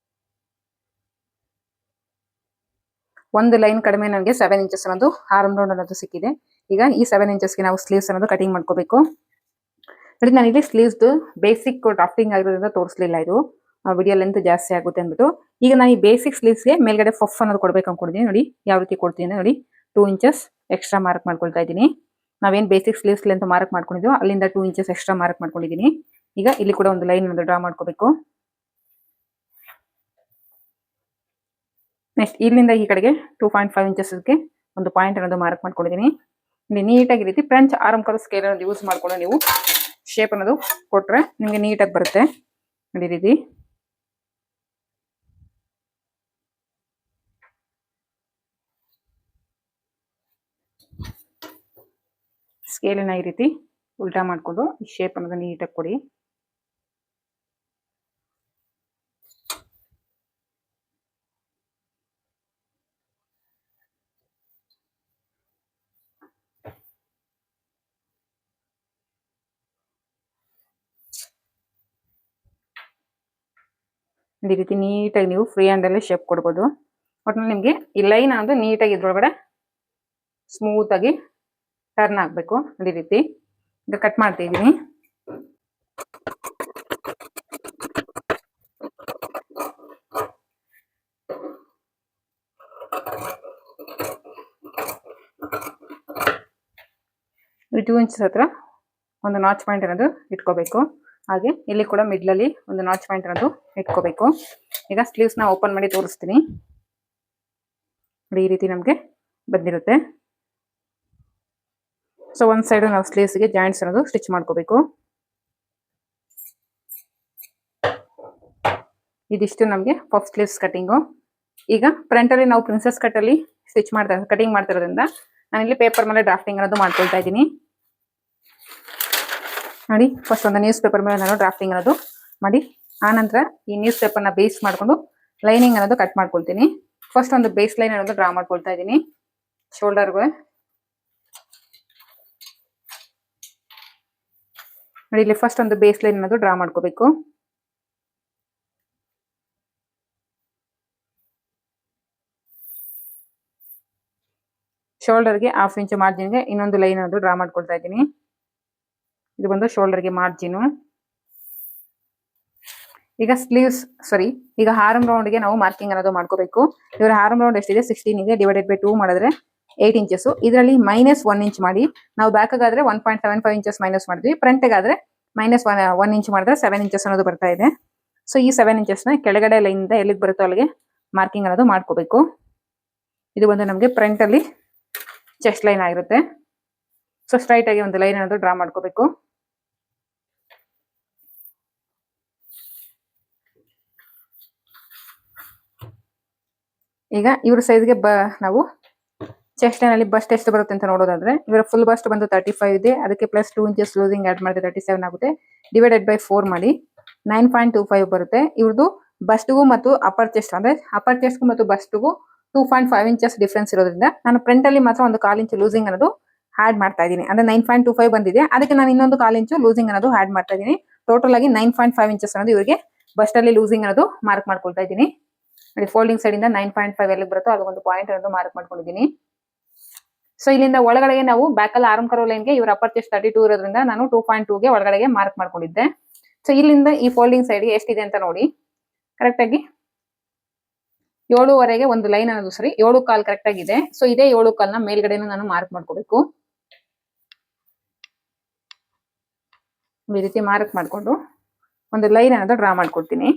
ಒಂದು ಲೈನ್ ಕಡಿಮೆ ನನಗೆ 7 ಇಂಚಸ್ ಅನ್ನೋದು ಆರ್ಮ್ ರೌಂಡ್ ಅನ್ನೋದು ಸಿಕ್ಕಿದೆ. ಈಗ ಈ 7 ಇಂಚಸ್ಗೆ ನಾವು ಸ್ಲೀವ್ಸ್ ಅನ್ನೋದು ಕಟಿಂಗ್ ಮಾಡ್ಕೋಬೇಕು. ನೋಡಿ ನಾನು ಇಲ್ಲಿ ಸ್ಲೀವ್ಸ್ ಬೇಸಿಕ್ ಡ್ರಾಫ್ಟಿಂಗ್ ಆಗಿರೋದ್ರಿಂದ ತೋರಿಸಲಿಲ್ಲ, ಇದು ವಿಡಿಯೋ ಲೆಂತ್ ಜಾಸ್ತಿ ಆಗುತ್ತೆ ಅಂದ್ಬಿಟ್ಟು. ಈಗ ನಾನು ಈ ಬೇಸಿಕ್ ಸ್ಲೀವ್ಸ್ಗೆ ಮೇಲ್ಗಡೆ ಫಫ್ ಅನ್ನೋದು ಕೊಡ್ಬೇಕು ಅನ್ಕೊಂಡಿದ್ದೀನಿ. ನೋಡಿ ಯಾವ ರೀತಿ ಕೊಡ್ತೀನಿ ನೋಡಿ 2 ಇಂಚಸ್ ಎಕ್ಸ್ಟ್ರಾ ಮಾರ್ಕ್ ಮಾಡ್ಕೊಳ್ತಾ ಇದ್ದೀನಿ. ನಾವೇನು ಬೇಸಿಕ್ ಸ್ಲೀವ್ಸ್ ಲೆಂತ್ ಮಾರ್ಕ್ ಮಾಡ್ಕೊಂಡಿದ್ವಿ ಅಲ್ಲಿಂದ 2 ಇಂಚಸ್ ಎಕ್ಸ್ಟ್ರಾ ಮಾರ್ಕ್ ಮಾಡ್ಕೊಂಡಿದ್ದೀನಿ. ಈಗ ಇಲ್ಲಿ ಕೂಡ ಒಂದು ಲೈನ್ ಅನ್ನೋದು ಡ್ರಾ ಮಾಡ್ಕೋಬೇಕು. ನೆಕ್ಸ್ಟ್ ಇಲ್ಲಿಂದ ಈ ಕಡೆಗೆ 2.5 ಇಂಚಸ್ಗೆ ಒಂದು ಪಾಯಿಂಟ್ ಅನ್ನೋದು ಮಾರ್ಕ್ ಮಾಡ್ಕೊಂಡಿದ್ದೀನಿ. ಇಲ್ಲಿ ನೀಟಾಗಿ ರೀತಿ ಫ್ರೆಂಚ್ ಆರ್ಮ್ ಕರ್ವ್ ಸ್ಕೇಲ್ ಅನ್ನೋದು ಯೂಸ್ ಮಾಡ್ಕೊಂಡು ನೀವು ಶೇಪ್ ಅನ್ನೋದು ಕೊಟ್ರೆ ನಿಮಗೆ ನೀಟಾಗಿ ಬರುತ್ತೆ. ಈ ರೀತಿ ಸ್ಕೇಲಿನ ಈ ರೀತಿ ಉಲ್ಟಾ ಮಾಡಿಕೊಂಡು ಈ ಶೇಪ್ ಅನ್ನೋದು ನೀಟಾಗಿ ಕೊಡಿ. ಈ ರೀತಿ ನೀಟಾಗಿ ನೀವು ಫ್ರೀ ಹ್ಯಾಂಡಲ್ಲಿ ಶೇಪ್ ಕೊಡ್ಬೋದು. ಒಟ್ಟಿನಲ್ಲಿ ನಿಮಗೆ ಈ ಲೈನ್ ಅನ್ನೋದು ನೀಟಾಗಿ ಇದ್ರೊಳಗಡೆ ಸ್ಮೂತ್ ಆಗಿ ಟರ್ನ್ ಆಗಬೇಕು. ಅದೇ ರೀತಿ ಈಗ ಕಟ್ ಮಾಡ್ತಿದ್ದೀನಿ. ಈ 2 ಇಂಚಸ್ ಹತ್ರ ಒಂದು ನಾಚ್ ಪಾಯಿಂಟ್ ಅನ್ನೋದು ಇಟ್ಕೋಬೇಕು. ಹಾಗೆ ಇಲ್ಲಿ ಕೂಡ ಮಿಡ್ಲಲ್ಲಿ ಒಂದು ನಾಚ್ ಪಾಯಿಂಟ್ ಅನ್ನೋದು ಇಟ್ಕೋಬೇಕು. ಈಗ ಸ್ಲೀವ್ಸ್ನ ಓಪನ್ ಮಾಡಿ ತೋರಿಸ್ತೀನಿ. ಈ ರೀತಿ ನಮಗೆ ಬಂದಿರುತ್ತೆ. ಸೊ ಒಂದು ಸೈಡು ನಾವು ಸ್ಲೀವ್ಸ್ಗೆ ಜಾಯಿಂಟ್ಸ್ ಅನ್ನೋದು ಸ್ಟಿಚ್ ಮಾಡ್ಕೋಬೇಕು. ಇದಿಷ್ಟು ನಮಗೆ ಪಫ್ ಸ್ಲೀವ್ಸ್ ಕಟಿಂಗು. ಈಗ ಫ್ರಂಟಲ್ಲಿ ನಾವು ಪ್ರಿನ್ಸೆಸ್ ಕಟ್ಟಲ್ಲಿ ಕಟಿಂಗ್ ಮಾಡ್ತಿರೋದ್ರಿಂದ ನಾನಿಲ್ಲಿ ಪೇಪರ್ ಮೇಲೆ ಡ್ರಾಫ್ಟಿಂಗ್ ಅನ್ನೋದು ಮಾಡ್ಕೊಳ್ತಾ ಇದ್ದೀನಿ. ನೋಡಿ, ಫಸ್ಟ್ ಒಂದು ನ್ಯೂಸ್ ಪೇಪರ್ ಮೇಲೆ ನಾನು ಡ್ರಾಫ್ಟಿಂಗ್ ಅನ್ನೋದು ಮಾಡಿ ಆನಂತರ ಈ ನ್ಯೂಸ್ ಪೇಪರ್ನ ಬೇಸ್ ಮಾಡಿಕೊಂಡು ಲೈನಿಂಗ್ ಅನ್ನೋದು ಕಟ್ ಮಾಡ್ಕೊಳ್ತೀನಿ. ಫಸ್ಟ್ ಒಂದು ಬೇಸ್ ಲೈನ್ ಅನ್ನೋದು ಡ್ರಾ ಮಾಡ್ಕೊಳ್ತಾ ಇದ್ದೀನಿ ಶೋಲ್ಡರ್ಗೆ. ನೋಡಿ, ಇಲ್ಲಿ ಫಸ್ಟ್ ಒಂದು ಬೇಸ್ ಲೈನ್ ಅನ್ನೋದು ಡ್ರಾ ಮಾಡ್ಕೋಬೇಕು. ಶೋಲ್ಡರ್ಗೆ 1/2 ಇಂಚ್ ಮಾರ್ಜಿನ್ಗೆ ಇನ್ನೊಂದು ಲೈನ್ ಅನ್ನೋದು ಡ್ರಾ ಮಾಡ್ಕೊಳ್ತಾ ಇದ್ದೀನಿ. ಇದು ಬಂದು ಶೋಲ್ಡರ್ಗೆ ಮಾರ್ಜಿನು. ಈಗ ಈಗ ಆರ್ಮ್ ರೌಂಡ್ಗೆ ನಾವು ಮಾರ್ಕಿಂಗ್ ಅನ್ನೋದು ಮಾಡ್ಕೋಬೇಕು. ಇವರ ಆರ್ಮ್ ರೌಂಡ್ ಎಷ್ಟಿದೆ 16 ಇದೆ. ಡಿವೈಡೆಡ್ ಬೈ 2 ಮಾಡಿದ್ರೆ 8 ಇಂಚಸ್. ಇದರಲ್ಲಿ -1 ಇಂಚ್ ಮಾಡಿ ನಾವು ಬ್ಯಾಕ್ಗಾದ್ರೆ 1.75 ಇಂಚಸ್ ಮೈನಸ್ ಮಾಡಿದ್ವಿ. ಫ್ರಂಟ್ಗಾದ್ರೆ -1 ಇಂಚ್ ಮಾಡಿದ್ರೆ 7 ಇಂಚಸ್ ಅನ್ನೋದು ಬರ್ತಾ ಇದೆ. ಸೊ ಈ 7 ಇಂಚಸ್ನ ಕೆಳಗಡೆ ಲೈನಿಂದ ಎಲ್ಲಿಗೆ ಬರುತ್ತೋ ಅಲ್ಲಿಗೆ ಮಾರ್ಕಿಂಗ್ ಅನ್ನೋದು ಮಾಡ್ಕೋಬೇಕು. ಇದು ಬಂದು ನಮಗೆ ಫ್ರಂಟ್ ಅಲ್ಲಿ ಚೆಸ್ಟ್ ಲೈನ್ ಆಗಿರುತ್ತೆ. ಸೊ ಸ್ಟ್ರೈಟ್ ಆಗಿ ಒಂದು ಲೈನ್ ಅನ್ನೋದು ಡ್ರಾ ಮಾಡ್ಕೋಬೇಕು. ಈಗ ಇವ್ರ ಸೈಜ್ಗೆ ನಾವು ಚೆಸ್ಟ್ ಲೈನ್ ಅಲ್ಲಿ ಬಸ್ಟ್ ಎಷ್ಟು ಬರುತ್ತೆ ಅಂತ ನೋಡೋದಾದ್ರೆ ಇವರ ಫುಲ್ ಬಸ್ಟ್ ಬಂದು 35 ಇದೆ. ಅದಕ್ಕೆ ಪ್ಲಸ್ 2 ಇಂಚಸ್ ಲೂಸಿಂಗ್ ಆಡ್ ಮಾಡಿದ್ರೆ 37 ಆಗುತ್ತೆ. ಡಿವೈಡೆಡ್ ಬೈ 4 ಮಾಡಿ 9.25 ಬರುತ್ತೆ. ಇವ್ರದ್ದು ಬಸ್ಟ್ಗೂ ಮತ್ತು ಅಪ್ಪರ್ ಚೆಸ್ಟ್ ಅಂದ್ರೆ ಅಪ್ಪರ್ ಚೆಸ್ಟ್ಗೂ ಮತ್ತು ಬಸ್ಟ್ಗೂ 2.5 ಇಂಚಸ್ ಡಿಫ್ರೆನ್ಸ್ ಇರೋದ್ರಿಂದ ನಾನು ಫ್ರಂಟ್ ಅಲ್ಲಿ ಮಾತ್ರ ಒಂದು 1/4 ಇಂಚು ಲೂಸಿಂಗ್ ಅನ್ನೋದು ಆಡ್ ಮಾಡ್ತಾ ಇದ್ದೀನಿ. ಅಂದ್ರೆ 9.25 ಬಂದಿದೆ. ಅದಕ್ಕೆ ನಾನು ಇನ್ನೊಂದು 1/4 ಇಂಚು ಲೂಸಿಂಗ್ ಅನ್ನೋದು ಆಡ್ ಮಾಡ್ತಾ ಇದ್ದೀನಿ. ಟೋಟಲ್ ಆಗಿ 9.5 ಇಂಚಸ್ ಅನ್ನೋದು ಇವರಿಗೆ ಬಸ್ಟ್ ಅಲ್ಲಿ ಲೂಸಿಂಗ್ ಅನ್ನೋದು ಮಾರ್ಕ್ ಮಾಡ್ಕೊಳ್ತಾ ಇದ್ದೀನಿ. ನೋಡಿ, ಫೋಲ್ಡಿಂಗ್ ಸೈಡ್ ಇಂದ 9.5 ಎಲ್ಲಿಗೆ ಬರುತ್ತೋ ಅದು ಒಂದು ಪಾಯಿಂಟ್ ಅನ್ನೋದು ಮಾರ್ಕ್ ಮಾಡ್ಕೊಂಡಿದ್ದೀನಿ. ಸೊ ಇಲ್ಲಿಂದ ಒಳಗಡೆಗೆ ನಾವು ಬ್ಯಾಕಲ್ಲಿ ಆರ್ಮ್ ಕರ್ವ್ ಲೈನ್ಗೆ ಇವ್ರ ಅಪ್ಪರ್ ಚೆಸ್ಟ್ 32 ಇರೋದ್ರಿಂದ ನಾನು 2.2ಗೆ ಒಳಗಡೆಗೆ ಮಾರ್ಕ್ ಮಾಡ್ಕೊಂಡಿದ್ದೆ. ಸೊ ಇಲ್ಲಿಂದ ಈ ಫೋಲ್ಡಿಂಗ್ ಸೈಡ್ಗೆ ಎಷ್ಟಿದೆ ಅಂತ ನೋಡಿ. ಕರೆಕ್ಟ್ ಆಗಿ 7ವರೆಗೆ ಒಂದು ಲೈನ್ ಅನ್ನೋದು 7 ಕಾಲ್ ಕರೆಕ್ಟ್ ಆಗಿದೆ. ಸೊ ಇದೇ 7 ಕಾಲ್ನ ಮೇಲ್ಗಡೆನೂ ನಾನು ಮಾರ್ಕ್ ಮಾಡ್ಕೋಬೇಕು. ಈ ರೀತಿ ಮಾರ್ಕ್ ಮಾಡ್ಕೊಂಡು ಒಂದು ಲೈನ್ ಅನ್ನೋದು ಡ್ರಾ ಮಾಡ್ಕೊಡ್ತೀನಿ.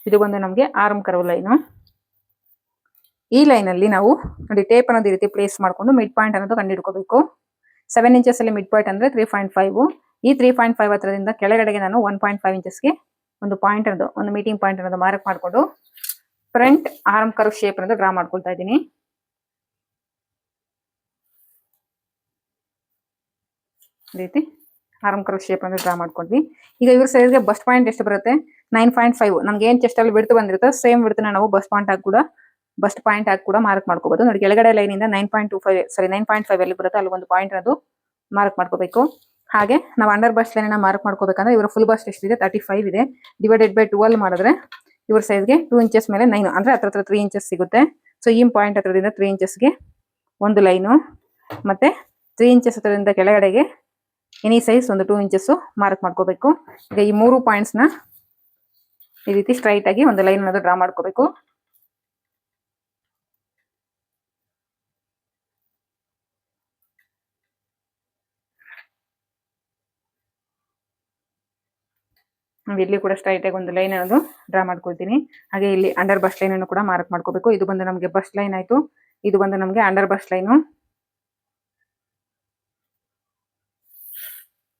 ಇದು ಬಂದು ನಮಗೆ ಆರ್ಮ್ ಕರ್ವ್ ಲೈನು. ಈ ಲೈನ್ ಅಲ್ಲಿ ನಾವು ನೋಡಿ ಟೇಪ್ ಅನ್ನೋದು ಈ ರೀತಿ ಪ್ಲೇಸ್ ಮಾಡ್ಕೊಂಡು ಮಿಡ್ ಪಾಯಿಂಟ್ ಅನ್ನೋದು ಕಂಡುಹಿಡ್ಕೋಬೇಕು. 7 ಇಂಚಸ್ ಅಲ್ಲಿ ಮಿಡ್ ಪಾಯಿಂಟ್ ಅಂದ್ರೆ 3.5. ಈ 3.5 ಹತ್ರದಿಂದ ಕೆಳಗಡೆಗೆ ನಾನು 1.5 ಇಂಚಸ್ಗೆ ಒಂದು ಪಾಯಿಂಟ್ ಅನ್ನೋದು ಒಂದು ಮೀಟಿಂಗ್ ಪಾಯಿಂಟ್ ಅನ್ನೋದು ಮಾರ್ಕ್ ಮಾಡಿಕೊಂಡು ಫ್ರಂಟ್ ಆರ್ಮ್ ಕರ್ವ್ ಶೇಪ್ ಅನ್ನೋದು ಡ್ರಾ ಮಾಡ್ಕೊಳ್ತಾ ಇದ್ದೀನಿ. ರೀತಿ ಆರ್ಮ್ ಕರ್ವ್ ಶೇಪ್ ಅನ್ನೋದು ಡ್ರಾ ಮಾಡ್ಕೊಂಡ್ವಿ. ಈಗ ಇವ್ರ ಸೈಜ್ಗೆ ಬಸ್ಟ್ ಪಾಯಿಂಟ್ ಎಷ್ಟು ಬರುತ್ತೆ 9.5. ನಮ್ಗೆ ಏನ್ ಚೆಸ್ಟ್ ಅಲ್ಲಿ ಬಿಡ್ತು ಬಂದಿರುತ್ತೋ ಸೇಮ್ ಬಿಡ್ತನ್ನ ನಾವು ಬಸ್ಟ್ ಪಾಯಿಂಟ್ ಆಗಿ ಕೂಡ ಮಾರ್ಕ್ ಮಾಡ್ಕೋಬಹುದು. ನೋಡಿ, ಕೆಳಗಡೆ ಲೈನ್ ಇಂದ 9.5 ಎಲ್ಲಿ ಬರುತ್ತೆ ಅಲ್ಲಿ ಒಂದು ಪಾಯಿಂಟ್ ಅನ್ನೋದು ಮಾರ್ಕ್ ಮಾಡ್ಕೋಬೇಕು. ಹಾಗೆ ನಾವು ಅಂಡರ್ ಬಸ್ಟ್ ಲೈನ್ ಮಾರ್ಕ್ ಮಾಡ್ಕೋಬೇಕಂದ್ರೆ ಇವ್ರ ಫುಲ್ ಬಸ್ಟ್ ಎಷ್ಟಿದೆ 35 ಇದೆ. ಡಿವೈಡೆಡ್ ಬೈ 12 ಮಾಡಿದ್ರೆ ಇವ್ರ ಸೈಜ್ಗೆ 2 ಇಂಚಸ್ ಮೇಲೆ 9 ಅಂದ್ರೆ ಹತ್ರ 3 ಇಂಚಸ್ ಸಿಗುತ್ತೆ. ಸೊ ಈ ಪಾಯಿಂಟ್ ಹತ್ರದಿಂದ 3 ಇಂಚಸ್ಗೆ ಒಂದು ಲೈನು ಮತ್ತೆ 3 ಇಂಚಸ್ ಹತ್ರದಿಂದ ಕೆಳಗಡೆಗೆ ಎನಿ ಸೈಜ್ ಒಂದು 2 ಇಂಚಸ್ ಮಾರ್ಕ್ ಮಾಡ್ಕೋಬೇಕು. ಈಗ ಈ 3 ಪಾಯಿಂಟ್ಸ್ ನ ಈ ರೀತಿ ಸ್ಟ್ರೈಟ್ ಆಗಿ ಒಂದು ಲೈನ್ ಅನ್ನೋದು ಡ್ರಾ ಮಾಡ್ಕೋಬೇಕು. ಇಲ್ಲಿ ಕೂಡ ಸ್ಟ್ರೈಟ್ ಆಗಿ ಒಂದು ಲೈನ್ ಅನ್ನೋದು ಡ್ರಾ ಮಾಡ್ಕೊಳ್ತೀನಿ. ಹಾಗೆ ಇಲ್ಲಿ ಅಂಡರ್ ಬಸ್ಟ್ ಲೈನ್ ಅನ್ನು ಕೂಡ ಮಾರ್ಕ್ ಮಾಡ್ಕೋಬೇಕು. ಇದು ಬಂದು ನಮಗೆ ಬಸ್ಟ್ ಲೈನ್ ಆಯ್ತು. ಇದು ಬಂದು ನಮಗೆ ಅಂಡರ್ ಬಸ್ಟ್ ಲೈನು.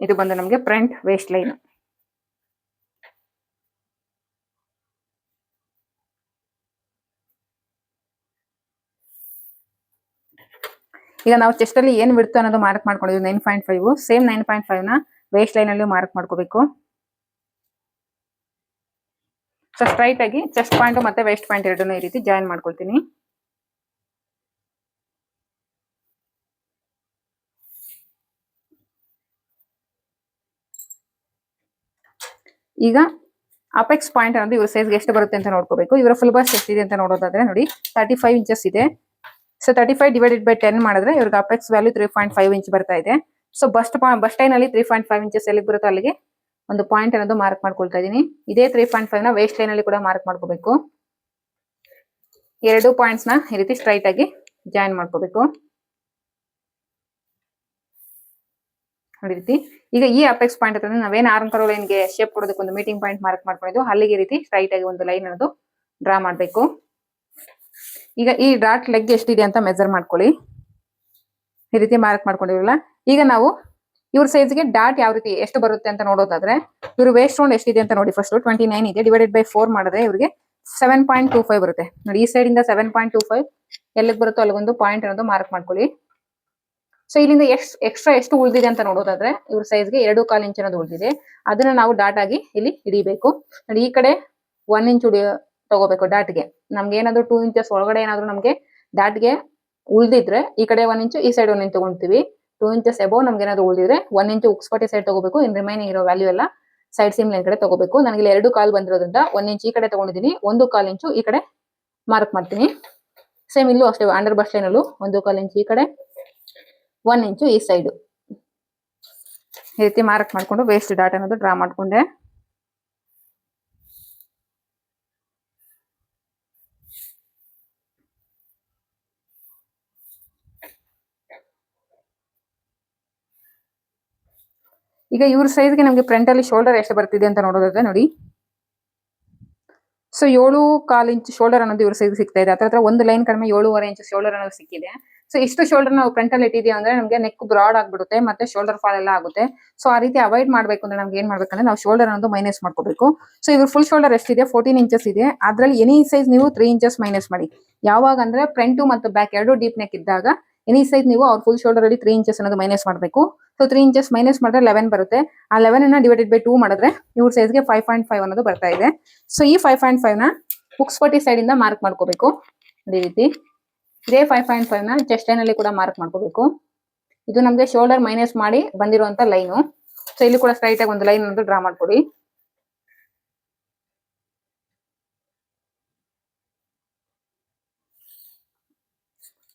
ಇದು ಬಂದು ನಮಗೆ ಫ್ರಂಟ್ ವೇಸ್ಟ್ ಲೈನ್. ಈಗ ನಾವು ಚೆಸ್ಟ್ ಅಲ್ಲಿ ಏನ್ ಬಿಡ್ತು ಅನ್ನೋದು ಮಾರ್ಕ್ ಮಾಡ್ಕೊಂಡಿದ್ವಿ 9.5. ಸೇಮ್ 9.5 ನ ವೇಸ್ಟ್ ಲೈನ್ ಅಲ್ಲಿ ಮಾರ್ಕ್ ಮಾಡ್ಕೋಬೇಕು. ಸೊ ಸ್ಟ್ರೈಟ್ ಆಗಿ ಚೆಸ್ಟ್ ಪಾಯಿಂಟ್ ಮತ್ತೆ ವೇಸ್ಟ್ ಪಾಯಿಂಟ್ ಎರಡನ್ನೂ ಈ ರೀತಿ ಜಾಯಿನ್ ಮಾಡ್ಕೊಳ್ತೀನಿ. ಈಗ ಅಪೆಕ್ಸ್ ಪಾಯಿಂಟ್ ಅನ್ನೋದು ಇವ್ರ ಸೈಜ್ಗೆ ಎಷ್ಟು ಬರುತ್ತೆ ಅಂತ ನೋಡ್ಕೋಬೇಕು. ಇವರ ಫುಲ್ ಬಸ್ಟ್ ಎಷ್ಟಿದೆ ಅಂತ ನೋಡೋದಾದ್ರೆ ನೋಡಿ 35 ಇಂಚಸ್ ಇದೆ. ಸೊ 35 ಡಿವೈಡೆಡ್ ಬೈ 10 ಮಾಡಿದ್ರೆ ಇವ್ರಿಗೆ ಅಪೆಕ್ಸ್ ವ್ಯಾಲ್ಯೂ 3.5 ಇಂಚ್ ಬರ್ತಾ ಇದೆ. ಸೊ ಬಸ್ಟ್ ಲೈನ್ ಅಲ್ಲಿ 3.5 ಇಂಚಸ್ ಎಲ್ಲಿಗೆ ಬರುತ್ತೋ ಅಲ್ಲಿಗೆ ಒಂದು ಪಾಯಿಂಟ್ ಅನ್ನೋದು ಮಾರ್ಕ್ ಮಾಡ್ಕೊಳ್ತಾ ಇದೀನಿ. ಇದೇ 3.5 ನ ವೇಸ್ಟ್ ಲೈನ್ ಅಲ್ಲಿ ಕೂಡ ಮಾರ್ಕ್ ಮಾಡ್ಕೋಬೇಕು. ಎರಡು ಪಾಯಿಂಟ್ಸ್ ನ ಈ ರೀತಿ ಸ್ಟ್ರೈಟ್ ಆಗಿ ಜಾಯಿನ್ ಮಾಡ್ಕೋಬೇಕು. ನೋಡಿ ರೀತಿ ಈಗ ಈ ಅಪೆಕ್ಸ್ ಪಾಯಿಂಟ್ ಹತ್ರ ನಾವೇನ್ ಆರ್ಮ್ ಕರ್ವ್ ಲೈನ್ ಗೆ ಶೇಪ್ ಕೊಡೋದಕ್ಕೆ ಒಂದು ಮೀಟಿಂಗ್ ಪಾಯಿಂಟ್ ಮಾರ್ಕ್ ಮಾಡ್ಕೊಂಡಿದ್ದು ಅಲ್ಲಿಗೆ ಈ ರೀತಿ ಸ್ಟ್ರೈಟ್ ಆಗಿ ಒಂದು ಲೈನ್ ಅನ್ನೋದು ಡ್ರಾ ಮಾಡ್ಬೇಕು. ಈಗ ಈ ಡಾಟ್ ಲೆಗ್ ಎಷ್ಟಿದೆ ಅಂತ ಮೆಜರ್ ಮಾಡ್ಕೊಳ್ಳಿ. ಈ ರೀತಿ ಮಾರ್ಕ್ ಮಾಡ್ಕೊಂಡಿರಲ್ಲ. ಈಗ ನಾವು ಇವ್ರ ಸೈಜ್ಗೆ ಡಾಟ್ ಯಾವ ರೀತಿ ಎಷ್ಟು ಬರುತ್ತೆ ಅಂತ ನೋಡೋದಾದ್ರೆ ಇವ್ರ ವೇಸ್ಟ್ ರೌಂಡ್ ಎಷ್ಟಿದೆ ಅಂತ ನೋಡಿ. ಫಸ್ಟ್ 29 ಇದೆ, ಡಿವೈಡೆಡ್ ಬೈ 4 ಮಾಡಿದ್ರೆ ಇವ್ರಿಗೆ 7.25 ಬರುತ್ತೆ. ನೋಡಿ ಈ ಸೈಡ್ ಇಂದ 7.25 ಎಲ್ಲಿಗೆ ಬರುತ್ತೋ ಅಲ್ಲಿಗೊಂದು ಪಾಯಿಂಟ್ ಅನ್ನೋದು ಮಾರ್ಕ್ ಮಾಡ್ಕೊಳ್ಳಿ. ಸೊ ಇಲ್ಲಿಂದ ಎಕ್ಸ್ಟ್ರಾ ಎಷ್ಟು ಉಳಿದಿದೆ ಅಂತ ನೋಡೋದಾದ್ರೆ ಇವ್ರ ಸೈಜ್ಗೆ 2.25 ಇಂಚ್ ಅನ್ನೋದು ಉಳಿದಿದೆ. ಅದನ್ನ ನಾವು ಡಾಟ್ ಆಗಿ ಇಲ್ಲಿ ಹಿಡಿಬೇಕು. ನೋಡಿ ಈ ಕಡೆ 1 ಇಂಚ್ ತಗೋಬೇಕು ಡಾಟ್ಗೆ. ನಮ್ಗೆ ಏನಾದ್ರು 2 ಇಂಚಸ್ ಒಳಗಡೆ ಏನಾದ್ರು ನಮ್ಗೆ ಡಾಟ್ಗೆ ಉಳಿದಿದ್ರೆ ಈ ಕಡೆ 1 ಇಂಚು ಈ ಸೈಡ್ 1 ಇಂಚ್ ತಗೊಂತೀವಿ. 2 ಇಂಚಸ್ ಎಬೋ ನಮ್ಗೆ ಏನಾದ್ರು ಉಳಿದಿದ್ರೆ 1 ಇಂಚು ಉಕ್ಸ್ಪಟ್ಟಿ ಸೈಡ್ ತಗೋಬೇಕು. ಇನ್ ರಿಮೈನಿಂಗ್ ಇರೋ ವ್ಯಾಲ್ಯೂ ಎಲ್ಲ ಸೈಡ್ ಸೀಮ್ ಲೈನ್ ಕಡೆ ತಗೋಬೇಕು. ನನಗೆ ಇಲ್ಲಿ 2.25 ಬಂದಿರೋದ್ರಿಂದ 1 ಇಂಚ್ ಈ ಕಡೆ ತಗೊಂಡಿದ್ದೀನಿ, 1.25 ಇಂಚು ಈ ಕಡೆ ಮಾರ್ಕ್ ಮಾಡ್ತೀನಿ. ಸೇಮ್ ಇಲ್ಲೂ ಅಷ್ಟೇ ಅಂಡರ್ ಬಸ್ಟ್ ಲೈನ್ ಅಲ್ಲೂ 1.25 ಇಂಚ್ ಈ ಕಡೆ 1 ಇಂಚು ಈ ಸೈಡ್ ಈ ರೀತಿ ಮಾರ್ಕ್ ಮಾಡ್ಕೊಂಡು ವೇಸ್ಟ್ ಡಾಟ್ ಅನ್ನೋದು ಡ್ರಾ ಮಾಡ್ಕೊಂಡೆ. ಈಗ ಇವ್ರ ಸೈಜ್ಗೆ ನಮಗೆ ಫ್ರಂಟ್ ಅಲ್ಲಿ ಶೋಲ್ಡರ್ ಎಷ್ಟು ಬರ್ತಿದೆ ಅಂತ ನೋಡೋದಾದ್ರೆ ನೋಡಿ. ಸೊ 7.25 ಇಂಚ್ ಶೋಲ್ಡರ್ ಅನ್ನೋದು ಇವ್ರ ಸೈಜ್ ಸಿಗ್ತಾ ಇದೆ. ಹತ್ರ ಒಂದು ಲೈನ್ ಕಡಿಮೆ 7.5 ಇಂಚ್ ಶೋಲ್ಡರ್ ಅನ್ನೋದು ಸಿಕ್ಕಿದೆ. ಸೊ ಇಷ್ಟು ಶೋಲ್ಡರ್ ನಾವು ಫ್ರಂಟ್ ಅಲ್ಲಿ ಇಟ್ಟಿದೀವಿ ಅಂದ್ರೆ ನಮಗೆ ನೆಕ್ ಬ್ರಾಡ್ ಆಗ್ಬಿಡುತ್ತೆ ಮತ್ತೆ ಶೋಲ್ಡರ್ ಫಾಲ್ ಎಲ್ಲ ಆಗುತ್ತೆ. ಸೊ ಆ ರೀತಿ ಅವಾಯ್ಡ್ ಮಾಡ್ಬೇಕು ಅಂದ್ರೆ ನಮ್ಗೆ ಏನ್ ಮಾಡ್ಬೇಕಂದ್ರೆ ನಾವು ಶೋಲ್ಡರ್ ಅನ್ನೋದು ಮೈನಸ್ ಮಾಡ್ಕೋಬೇಕು. ಸೊ ಇವ್ರ ಫುಲ್ ಶೋಲ್ಡರ್ ಎಷ್ಟಿದೆ 14 ಇಂಚಸ್ ಇದೆ. ಅದ್ರಲ್ಲಿ ಎನಿ ಸೈಜ್ ನೀವು 3 ಇಂಚಸ್ ಮೈನಸ್ ಮಾಡಿ. ಯಾವಾಗ ಅಂದ್ರೆ ಫ್ರಂಟ್ ಮತ್ತು ಬ್ಯಾಕ್ ಎರಡು ಡೀಪ್ ನೆಕ್ ಇದ್ದಾಗ ಎನಿ ಸೈಜ್ ನೀವು ಅವ್ರ ಫುಲ್ ಶೋಲ್ಡರ್ ಅಲ್ಲಿ 3 ಇಂಚಸ್ ಅನ್ನೋದು ಮೈನಸ್ ಮಾಡಬೇಕು. ಸೊ 3 ಇಂಚಸ್ ಮೈನಸ್ ಮಾಡಿದ್ರೆ 11 ಬರುತ್ತೆ. ಆ 11 ಅನ್ನ ಡಿವೈಡೆಡ್ ಬೈ 2 ಮಾಡಿದ್ರೆ ಇವ್ರ ಸೈಜ್ಗೆ 5.5 ಅನ್ನೋದು ಬರ್ತಾ ಇದೆ. ಸೊ ಈ 5.5 ನ ಉಕ್ಸ್ಪಟ್ಟಿ ಸೈಡ್ ಇಂದ ಮಾರ್ಕ್ ಮಾಡ್ಕೋಬೇಕು. ಅದೇ ರೀತಿ ಇದೇ 5.5 ನ ಚೆಸ್ಟ್ ಲೈನ್ ಅಲ್ಲಿ ಕೂಡ ಮಾರ್ಕ್ ಮಾಡ್ಕೋಬೇಕು. ಇದು ನಮ್ಗೆ ಶೋಲ್ಡರ್ ಮೈನಸ್ ಮಾಡಿ ಬಂದಿರುವಂತ ಲೈನು. ಸೊ ಇಲ್ಲಿ ಕೂಡ ಸ್ಟ್ರೈಟ್ ಆಗಿ ಒಂದು ಲೈನ್ ಅನ್ನೋದು ಡ್ರಾ ಮಾಡ್ಕೊಡಿ.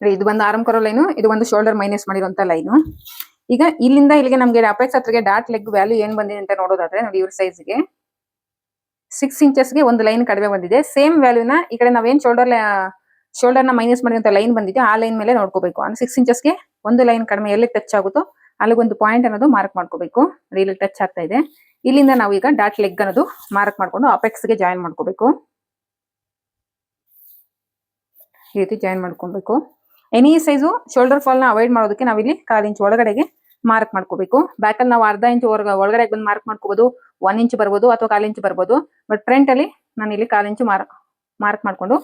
ಇದು ಬಂದು ಆರ್ಮ್ ಕರೋ ಲೈನು, ಇದು ಒಂದು ಶೋಲ್ಡರ್ ಮೈನಸ್ ಮಾಡಿರುವಂತ ಲೈನು. ಈಗ ಇಲ್ಲಿಂದ ಇಲ್ಲಿಗೆ ನಮ್ಗೆ ಅಪೆಕ್ಸ್ ಹತ್ರಗೆ ಡಾಟ್ ಲೆಗ್ ವ್ಯಾಲ್ಯೂ ಏನ್ ಬಂದಿದೆ ಅಂತ ನೋಡೋದಾದ್ರೆ ನೋಡಿ ಇವ್ರ ಸೈಜ್ಗೆ 6 ಇಂಚಸ್ಗೆ ಒಂದು ಲೈನ್ ಕಡಿಮೆ ಬಂದಿದೆ. ಸೇಮ್ ವ್ಯಾಲ್ಯೂನ ಈ ಕಡೆ ನಾವೇನ್ ಶೋಲ್ಡರ್ ನ ಮೈನಸ್ ಮಾಡಿರುವಂತ ಲೈನ್ ಬಂದಿದೆ ಆ ಲೈನ್ ಮೇಲೆ ನೋಡ್ಕೋಬೇಕು. ಅಂದ್ರೆ 6 ಇಂಚಸ್ಗೆ ಒಂದು ಲೈನ್ ಕಡಿಮೆ ಎಲ್ಲಿ ಟಚ್ ಆಗುತ್ತೋ ಅಲ್ಲಿಗೊಂದು ಪಾಯಿಂಟ್ ಅನ್ನೋದು ಮಾರ್ಕ್ ಮಾಡ್ಕೋಬೇಕು. ಇಲ್ಲಿ ಟಚ್ ಆಗ್ತಾ ಇದೆ. ಇಲ್ಲಿಂದ ನಾವು ಈಗ ಡಾಟ್ ಲೆಗ್ ಅನ್ನೋದು ಮಾರ್ಕ್ ಮಾಡ್ಕೊಂಡು ಅಪೆಕ್ಸ್ ಗೆ ಜಾಯಿನ್ ಮಾಡ್ಕೋಬೇಕು. ಈ ರೀತಿ ಜಾಯಿನ್ ಮಾಡ್ಕೊಬೇಕು. ಎನಿ ಸೈಜು ಶೋಲ್ಡರ್ ಫಾಲ್ ನ ಅವಾಯ್ಡ್ ಮಾಡೋದಕ್ಕೆ ನಾವಿಲ್ಲಿ 1/4 ಇಂಚ್ ಒಳಗಡೆಗೆ ಮಾರ್ಕ್ ಮಾಡ್ಕೋಬೇಕು. ಬ್ಯಾಕ್ ಅಲ್ಲಿ ನಾವು ಅರ್ಧ ಇಂಚ್ ಒಳಗಡೆ ಬಂದು ಮಾರ್ಕ್ ಮಾಡ್ಕೋಬಹುದು, 1 ಇಂಚ್ ಬರ್ಬೋದು ಅಥವಾ 1/4 ಇಂಚ್ ಬರ್ಬೋದು. ಬಟ್ ಫ್ರಂಟ್ ಅಲ್ಲಿ ನಾನು ಇಲ್ಲಿ 1/4 ಇಂಚ್ ಮಾರ್ಕ್ ಮಾಡ್ಕೊಂಡು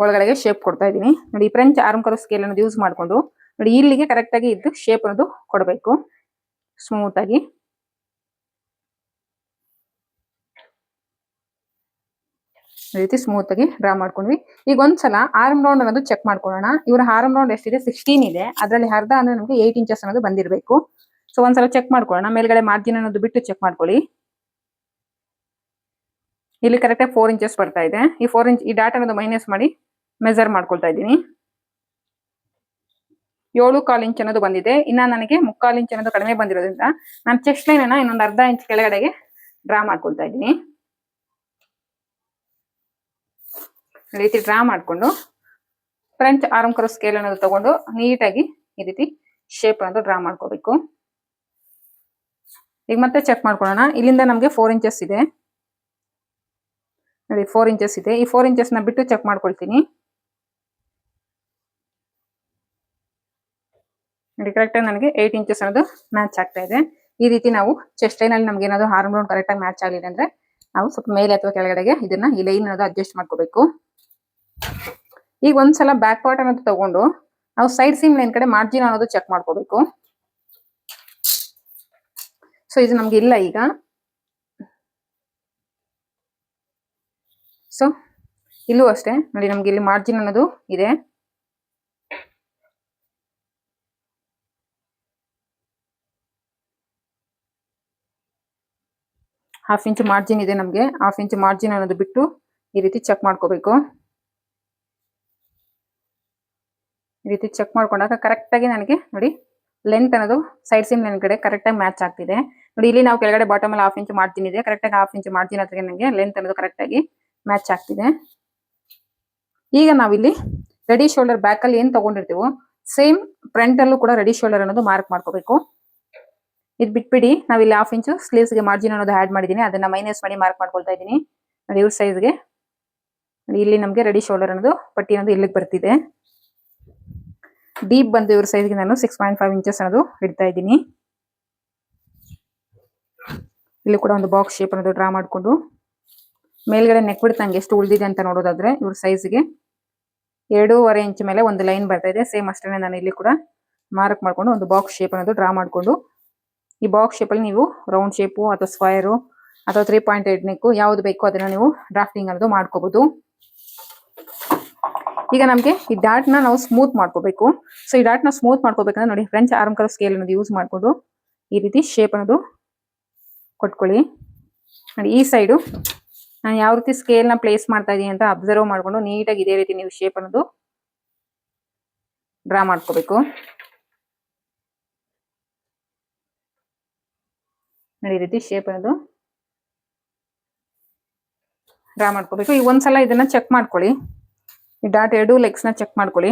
ಒಳಗಡೆಗೆ ಶೇಪ್ ಕೊಡ್ತಾ ಇದ್ದೀನಿ. ನೋಡಿ ಫ್ರೆಂಚ್ ಆರ್ಮ್ ಕರ್ವ್ ಸ್ಕೇಲ್ ಅನ್ನೋದು ಯೂಸ್ ಮಾಡ್ಕೊಂಡು ನೋಡಿ ಇಲ್ಲಿಗೆ ಕರೆಕ್ಟ್ ಆಗಿ ಇದ್ದು ಶೇಪ್ ಅನ್ನೋದು ಕೊಡಬೇಕು ಸ್ಮೂತ್ ಆಗಿ. ಈ ರೀತಿ ಸ್ಮೂತ್ ಆಗಿ ಡ್ರಾ ಮಾಡ್ಕೊಂಡ್ವಿ. ಈಗ ಒಂದ್ಸಲ ಆರ್ಮ್ ರೌಂಡ್ ಅನ್ನೋದು ಚೆಕ್ ಮಾಡ್ಕೊಳ್ಳೋಣ. ಇವರ ಆರ್ಮ್ ರೌಂಡ್ ಎಷ್ಟಿದೆ 16 ಇದೆ. ಅದರಲ್ಲಿ ಅರ್ಧ ಅಂದ್ರೆ ನಮಗೆ 8 ಇಂಚಸ್ ಅನ್ನೋದು ಬಂದಿರಬೇಕು. ಸೊ ಒಂದ್ಸಲ ಚೆಕ್ ಮಾಡ್ಕೊಳ್ಳೋಣ. ಮೇಲ್ಗಡೆ ಮಾರ್ಜಿನ್ ಅನ್ನೋದು ಬಿಟ್ಟು ಚೆಕ್ ಮಾಡ್ಕೊಳ್ಳಿ. ಇಲ್ಲಿ ಕರೆಕ್ಟ್ ಆಗಿ 4 ಇಂಚಸ್ ಬರ್ತಾ ಇದೆ. ಈ 4 ಇಂಚ್ ಈ ಡಾಟ್ ಅನ್ನೋದು ಮೈನಸ್ ಮಾಡಿ ಮೆಜರ್ ಮಾಡ್ಕೊಳ್ತಾ ಇದ್ದೀನಿ. 7.25 ಇಂಚ್ ಅನ್ನೋದು ಬಂದಿದೆ. ಇನ್ನ ನನಗೆ 3/4 ಇಂಚ್ ಅನ್ನೋದು ಕಡಿಮೆ ಬಂದಿರೋದ್ರಿಂದ ನಾನು ಚೆಸ್ಟ್ ಲೈನ್ ಅನ್ನ ಇನ್ನೊಂದು ಅರ್ಧ ಇಂಚ್ ಕೆಳಗಡೆಗೆ ಡ್ರಾ ಮಾಡ್ಕೊಳ್ತಾ ಇದ್ದೀನಿ. ಈ ರೀತಿ ಡ್ರಾ ಮಾಡ್ಕೊಂಡು ಫ್ರಂಟ್ ಆರ್ಮ್ ಕರ್ವ್ ಸ್ಕೇಲ್ ಅನ್ನೋದು ತಗೊಂಡು ನೀಟಾಗಿ ಈ ರೀತಿ ಶೇಪ್ ಅನ್ನೋದು ಡ್ರಾ ಮಾಡ್ಕೋಬೇಕು. ಈಗ ಮತ್ತೆ ಚೆಕ್ ಮಾಡ್ಕೊಳ್ಳೋಣ. ಇಲ್ಲಿಂದ ನಮಗೆ 4 ಇಂಚಸ್ ಇದೆ. ನೋಡಿ 4 ಇಂಚಸ್ ಇದೆ. ಈ 4 ಇಂಚಸ್ ನ ಬಿಟ್ಟು ಚೆಕ್ ಮಾಡ್ಕೊಳ್ತೀನಿ. ನೋಡಿ ಕರೆಕ್ಟ್ ಆಗಿ ನನಗೆ 8 ಇಂಚಸ್ ಅನ್ನೋದು ಮ್ಯಾಚ್ ಆಗ್ತಾ ಇದೆ. ಈ ರೀತಿ ನಾವು ಚೆಸ್ಟ್ ಲೈನ್ ಅಲ್ಲಿ ನಮ್ಗೆ ಏನಾದ್ರು ಆರ್ಮ್ ರೌಂಡ್ ಕರೆಕ್ಟ್ ಆಗಿ ಮ್ಯಾಚ್ ಆಗಲಿಲ್ಲ ಅಂದ್ರೆ ನಾವು ಸ್ವಲ್ಪ ಮೇಲೆ ಅಥವಾ ಕೆಳಗಡೆಗೆ ಇದನ್ನ ಈ ಲೈನ್ ಅನ್ನೋದು ಅಡ್ಜಸ್ಟ್ ಮಾಡ್ಕೋಬೇಕು. ಈಗ ಒಂದ್ಸಲ ಬ್ಯಾಕ್ ಪಾರ್ಟ್ ಅನ್ನೋದು ತಗೊಂಡು ನಾವು ಸೈಡ್ ಸೀಮ್ ಲೈನ್ ಕಡೆ ಮಾರ್ಜಿನ್ ಅನ್ನೋದು ಚೆಕ್ ಮಾಡ್ಕೋಬೇಕು. ಸೊ ಇದು ನಮ್ಗೆ ಇಲ್ಲ ಈಗ. ಸೊ ಇಲ್ಲೂ ಅಷ್ಟೇ ನೋಡಿ ನಮ್ಗೆ ಇಲ್ಲಿ ಮಾರ್ಜಿನ್ ಅನ್ನೋದು ಇದೆ. ಹಾಫ್ ಇಂಚ್ ಮಾರ್ಜಿನ್ ಇದೆ ನಮ್ಗೆ. ಹಾಫ್ ಇಂಚ್ ಮಾರ್ಜಿನ್ ಅನ್ನೋದು ಬಿಟ್ಟು ಈ ರೀತಿ ಚೆಕ್ ಮಾಡ್ಕೋಬೇಕು. ಈ ರೀತಿ ಚೆಕ್ ಮಾಡ್ಕೊಂಡಾಗ ಕರೆಕ್ಟ್ ಆಗಿ ನನಗೆ ನೋಡಿ ಲೆಂತ್ ಅನ್ನೋದು ಸೈಡ್ ಸೀಮ್ ಲೈನ್ ಕಡೆ ಕರೆಕ್ಟ್ ಆಗಿ ಮ್ಯಾಚ್ ಆಗ್ತಿದೆ. ನೋಡಿ ಇಲ್ಲಿ ನಾವು ಕೆಳಗಡೆ ಬಾಟಮ್ ಅಲ್ಲಿ ಹಾಫ್ ಇಂಚ್ ಮಾರ್ಜಿನ್ ಇದೆ. ಕರೆಕ್ಟ್ ಆಗಿ ಹಾಫ್ ಇಂಚ್ ಮಾರ್ಜಿನ್ ಹತ್ರ ನನಗೆ ಲೆಂತ್ ಅನ್ನೋದು ಕರೆಕ್ಟ್ ಆಗಿ ಮ್ಯಾಚ್ ಆಗ್ತಿದೆ. ಈಗ ನಾವಿಲ್ಲಿ ರೆಡಿ ಶೋಲ್ಡರ್ ಬ್ಯಾಕ್ ಅಲ್ಲಿ ಏನ್ ತಗೊಂಡಿರ್ತೀವೋ ಸೇಮ್ ಫ್ರಂಟ್ ಅಲ್ಲೂ ಕೂಡ ರೆಡಿ ಶೋಲ್ಡರ್ ಅನ್ನೋದು ಮಾರ್ಕ್ ಮಾಡ್ಕೋಬೇಕು. ಇದು ಬಿಟ್ಬಿಡಿ ನಾವಿಲ್ಲಿ ಹಾಫ್ ಇಂಚ್ ಸ್ಲೀವ್ಸ್ ಗೆ ಮಾರ್ಜಿನ್ ಅನ್ನೋದು ಆಡ್ ಮಾಡಿದೀನಿ, ಅದನ್ನ ಮೈನಸ್ ಮಾಡಿ ಮಾರ್ಕ್ ಮಾಡ್ಕೊಳ್ತಾ ಇದ್ದೀನಿ. ನೋಡಿ ಇವ್ರ ಸೈಜ್ಗೆ ಇಲ್ಲಿ ನಮಗೆ ರೆಡಿ ಶೋಲ್ಡರ್ ಅನ್ನೋದು ಪಟ್ಟಿ ಅನ್ನೋದು ಇಲ್ಲಿಗೆ ಬರ್ತಿದೆ. ಡೀಪ್ ಬಂದು ಇವ್ರ ಸೈಜ್ಗೆ ನಾನು 6.5 ಇಂಚಸ್ ಅನ್ನೋದು ಇಡ್ತಾ ಇದ್ದೀನಿ. ಇಲ್ಲಿ ಕೂಡ ಒಂದು ಬಾಕ್ಸ್ ಶೇಪ್ ಅನ್ನೋದು ಡ್ರಾ ಮಾಡಿಕೊಂಡು ಮೇಲ್ಗಡೆ ನೆಕ್ ಬಿಡ್ತ್ ನಂಗೆ ಎಷ್ಟು ಉಳಿದಿದೆ ಅಂತ ನೋಡೋದಾದ್ರೆ ಇವ್ರ ಸೈಜ್ಗೆ 2.5 ಇಂಚ್ ಮೇಲೆ ಒಂದು ಲೈನ್ ಬರ್ತಾ ಇದೆ. ಸೇಮ್ ಅಷ್ಟೇ ನಾನು ಇಲ್ಲಿ ಕೂಡ ಮಾರ್ಕ್ ಮಾಡ್ಕೊಂಡು ಒಂದು ಬಾಕ್ಸ್ ಶೇಪ್ ಅನ್ನೋದು ಡ್ರಾ ಮಾಡಿಕೊಂಡು ಈ ಬಾಕ್ಸ್ ಶೇಪ್ ಅಲ್ಲಿ ನೀವು ರೌಂಡ್ ಶೇಪು ಅಥವಾ ಸ್ಕ್ವೈರು ಅಥವಾ 3.8 ನೆಕ್ ಯಾವ್ದು ಬೇಕೋ ಅದನ್ನ ನೀವು ಡ್ರಾಫ್ಟಿಂಗ್ ಅನ್ನೋದು ಮಾಡ್ಕೋಬಹುದು. ಈಗ ನಮಗೆ ಈ ಡಾಟ್ ನ ನಾವು ಸ್ಮೂತ್ ಮಾಡ್ಕೋಬೇಕು. ಸೊ ಈ ಡಾಟ್ ನ ಸ್ಮೂತ್ ಮಾಡ್ಕೋಬೇಕಂದ್ರೆ ನೋಡಿ ಫ್ರೆಂಚ್ ಆರ್ಮ್ ಕರ್ವ್ ಸ್ಕೇಲ್ ಅನ್ನೋದು ಯೂಸ್ ಮಾಡ್ಕೊಂಡು ಈ ರೀತಿ ಶೇಪ್ ಅನ್ನೋದು ಕೊಟ್ಕೊಳ್ಳಿ. ನೋಡಿ ಈ ಸೈಡು ನಾನು ಯಾವ ರೀತಿ ಸ್ಕೇಲ್ ನ ಪ್ಲೇಸ್ ಮಾಡ್ತಾ ಇದೀನಿ ಅಂತ ಅಬ್ಸರ್ವ್ ಮಾಡ್ಕೊಂಡು ನೀಟಾಗಿ ಇದೇ ರೀತಿ ನೀವು ಶೇಪ್ ಅನ್ನೋದು ಡ್ರಾ ಮಾಡ್ಕೋಬೇಕು. ನೋಡಿ ಈ ರೀತಿ ಶೇಪ್ ಅನ್ನೋದು ಡ್ರಾ ಮಾಡ್ಕೋಬೇಕು. ಈಗ ಒಂದ್ಸಲ ಇದನ್ನ ಚೆಕ್ ಮಾಡ್ಕೊಳ್ಳಿ. ಈ ಡಾಟ್ ಎರಡು ಲೆಗ್ಸ್ ನ ಚೆಕ್ ಮಾಡ್ಕೊಳ್ಳಿ.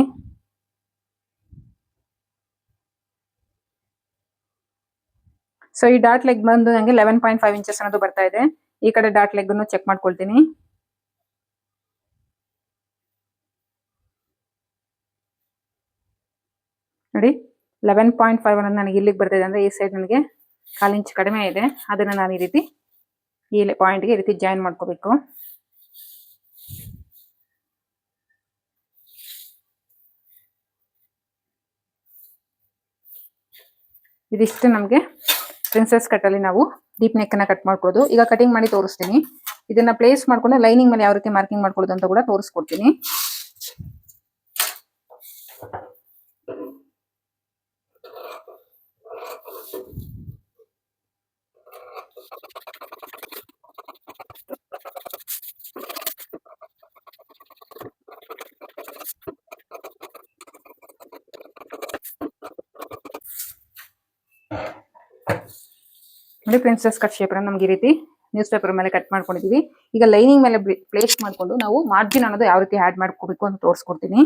ಸೊ ಈ ಡಾಟ್ ಲೆಗ್ ಬಂದು ನನಗೆ 11.5 ಇಂಚಸ್ ಅನ್ನೋದು ಬರ್ತಾ ಇದೆ. ಈ ಕಡೆ ಡಾಟ್ ಲೆಗ್ ಅನ್ನು ಚೆಕ್ ಮಾಡ್ಕೊಳ್ತೀನಿ. ನೋಡಿ 11.5 ಅನ್ನೋದು ನನಗೆ ಇಲ್ಲಿಗೆ ಬರ್ತಾ ಇದೆ ಅಂದ್ರೆ ಈ ಸೈಡ್ ನನಗೆ 1/4 ಇಂಚ್ ಕಡಿಮೆ ಇದೆ. ಅದನ್ನ ನಾನು ಈ ರೀತಿ ಈ ಪಾಯಿಂಟ್ಗೆ ಈ ರೀತಿ ಜಾಯಿನ್ ಮಾಡ್ಕೋಬೇಕು. ಇದಿಷ್ಟು ನಮಗೆ ಪ್ರಿನ್ಸೆಸ್ ಕಟ್ ಅಲ್ಲಿ ನಾವು ಡೀಪ್ ನೆಕ್ ಅನ್ನ ಕಟ್ ಮಾಡ್ಕೊಳ್ಳೋದು. ಈಗ ಕಟಿಂಗ್ ಮಾಡಿ ತೋರಿಸ್ತೀನಿ. ಇದನ್ನ ಪ್ಲೇಸ್ ಮಾಡ್ಕೊಂಡು ಲೈನಿಂಗ್ ಮೇಲೆ ಯಾವ ರೀತಿ ಮಾರ್ಕಿಂಗ್ ಮಾಡ್ಕೊಳ್ಳೋದು ಅಂತ ಕೂಡ ತೋರಿಸ್ಕೊಡ್ತೀನಿ. ನೋಡಿ ಪ್ರಿನ್ಸೆಸ್ ಕಟ್ ಶೇಪ್ ನಮ್ಗೆ ಈ ರೀತಿ ನ್ಯೂಸ್ ಪೇಪರ್ ಮೇಲೆ ಕಟ್ ಮಾಡ್ಕೊಂಡಿದೀವಿ. ಈಗ ಲೈನಿಂಗ್ ಮೇಲೆ ಪ್ಲೇಸ್ ಮಾಡ್ಕೊಂಡು ನಾವು ಮಾರ್ಜಿನ್ ಅನ್ನೋದು ಯಾವ ರೀತಿ ಆಡ್ ಮಾಡ್ಕೋಬೇಕು ಅಂತ ತೋರಿಸ್ಕೊಡ್ತೀನಿ.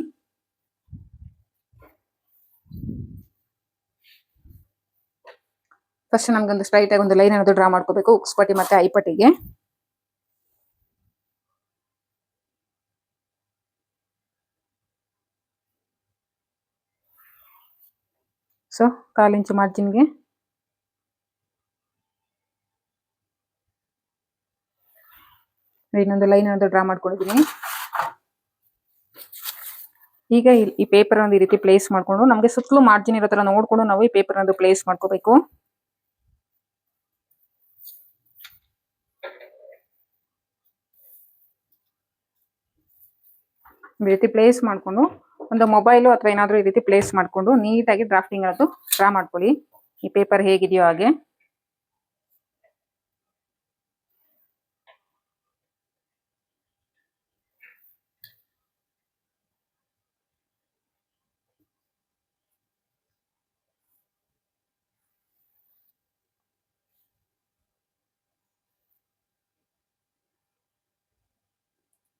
ಫಸ್ಟ್ ನಮ್ಗೊಂದು ಸ್ಟ್ರೈಟ್ ಆಗಿ ಒಂದು ಲೈನ್ ಅನ್ನೋದು ಡ್ರಾ ಮಾಡ್ಕೋಬೇಕು ಉಕ್ಸ್ಪಟ್ಟಿ ಮತ್ತೆ ಐಪಟ್ಟಿಗೆ. ಸೊ 1/4 ಇಂಚ್ ಮಾರ್ಜಿನ್ಗೆ ಇನ್ನೊಂದು ಲೈನ್ ಅನ್ನೋದು ಡ್ರಾ ಮಾಡ್ಕೊಂಡಿದ್ದೀನಿ. ಈಗ ಈ ಪೇಪರ್ ಒಂದು ಈ ರೀತಿ ಪ್ಲೇಸ್ ಮಾಡ್ಕೊಂಡು ನಮಗೆ ಸುತ್ತಲೂ ಮಾರ್ಜಿನ್ ಇರೋ ತರ ನೋಡ್ಕೊಂಡು ನಾವು ಈ ಪೇಪರ್ ಒಂದು ಪ್ಲೇಸ್ ಮಾಡ್ಕೋಬೇಕು. ಈ ರೀತಿ ಪ್ಲೇಸ್ ಮಾಡ್ಕೊಂಡು ಒಂದು ಮೊಬೈಲು ಅಥವಾ ಏನಾದ್ರೂ ಈ ರೀತಿ ಪ್ಲೇಸ್ ಮಾಡ್ಕೊಂಡು ನೀಟಾಗಿ ಡ್ರಾಫ್ಟಿಂಗ್ ಅನ್ನೋದು ಡ್ರಾ ಮಾಡ್ಕೊಳ್ಳಿ. ಈ ಪೇಪರ್ ಹೇಗಿದೆಯೋ ಹಾಗೆ.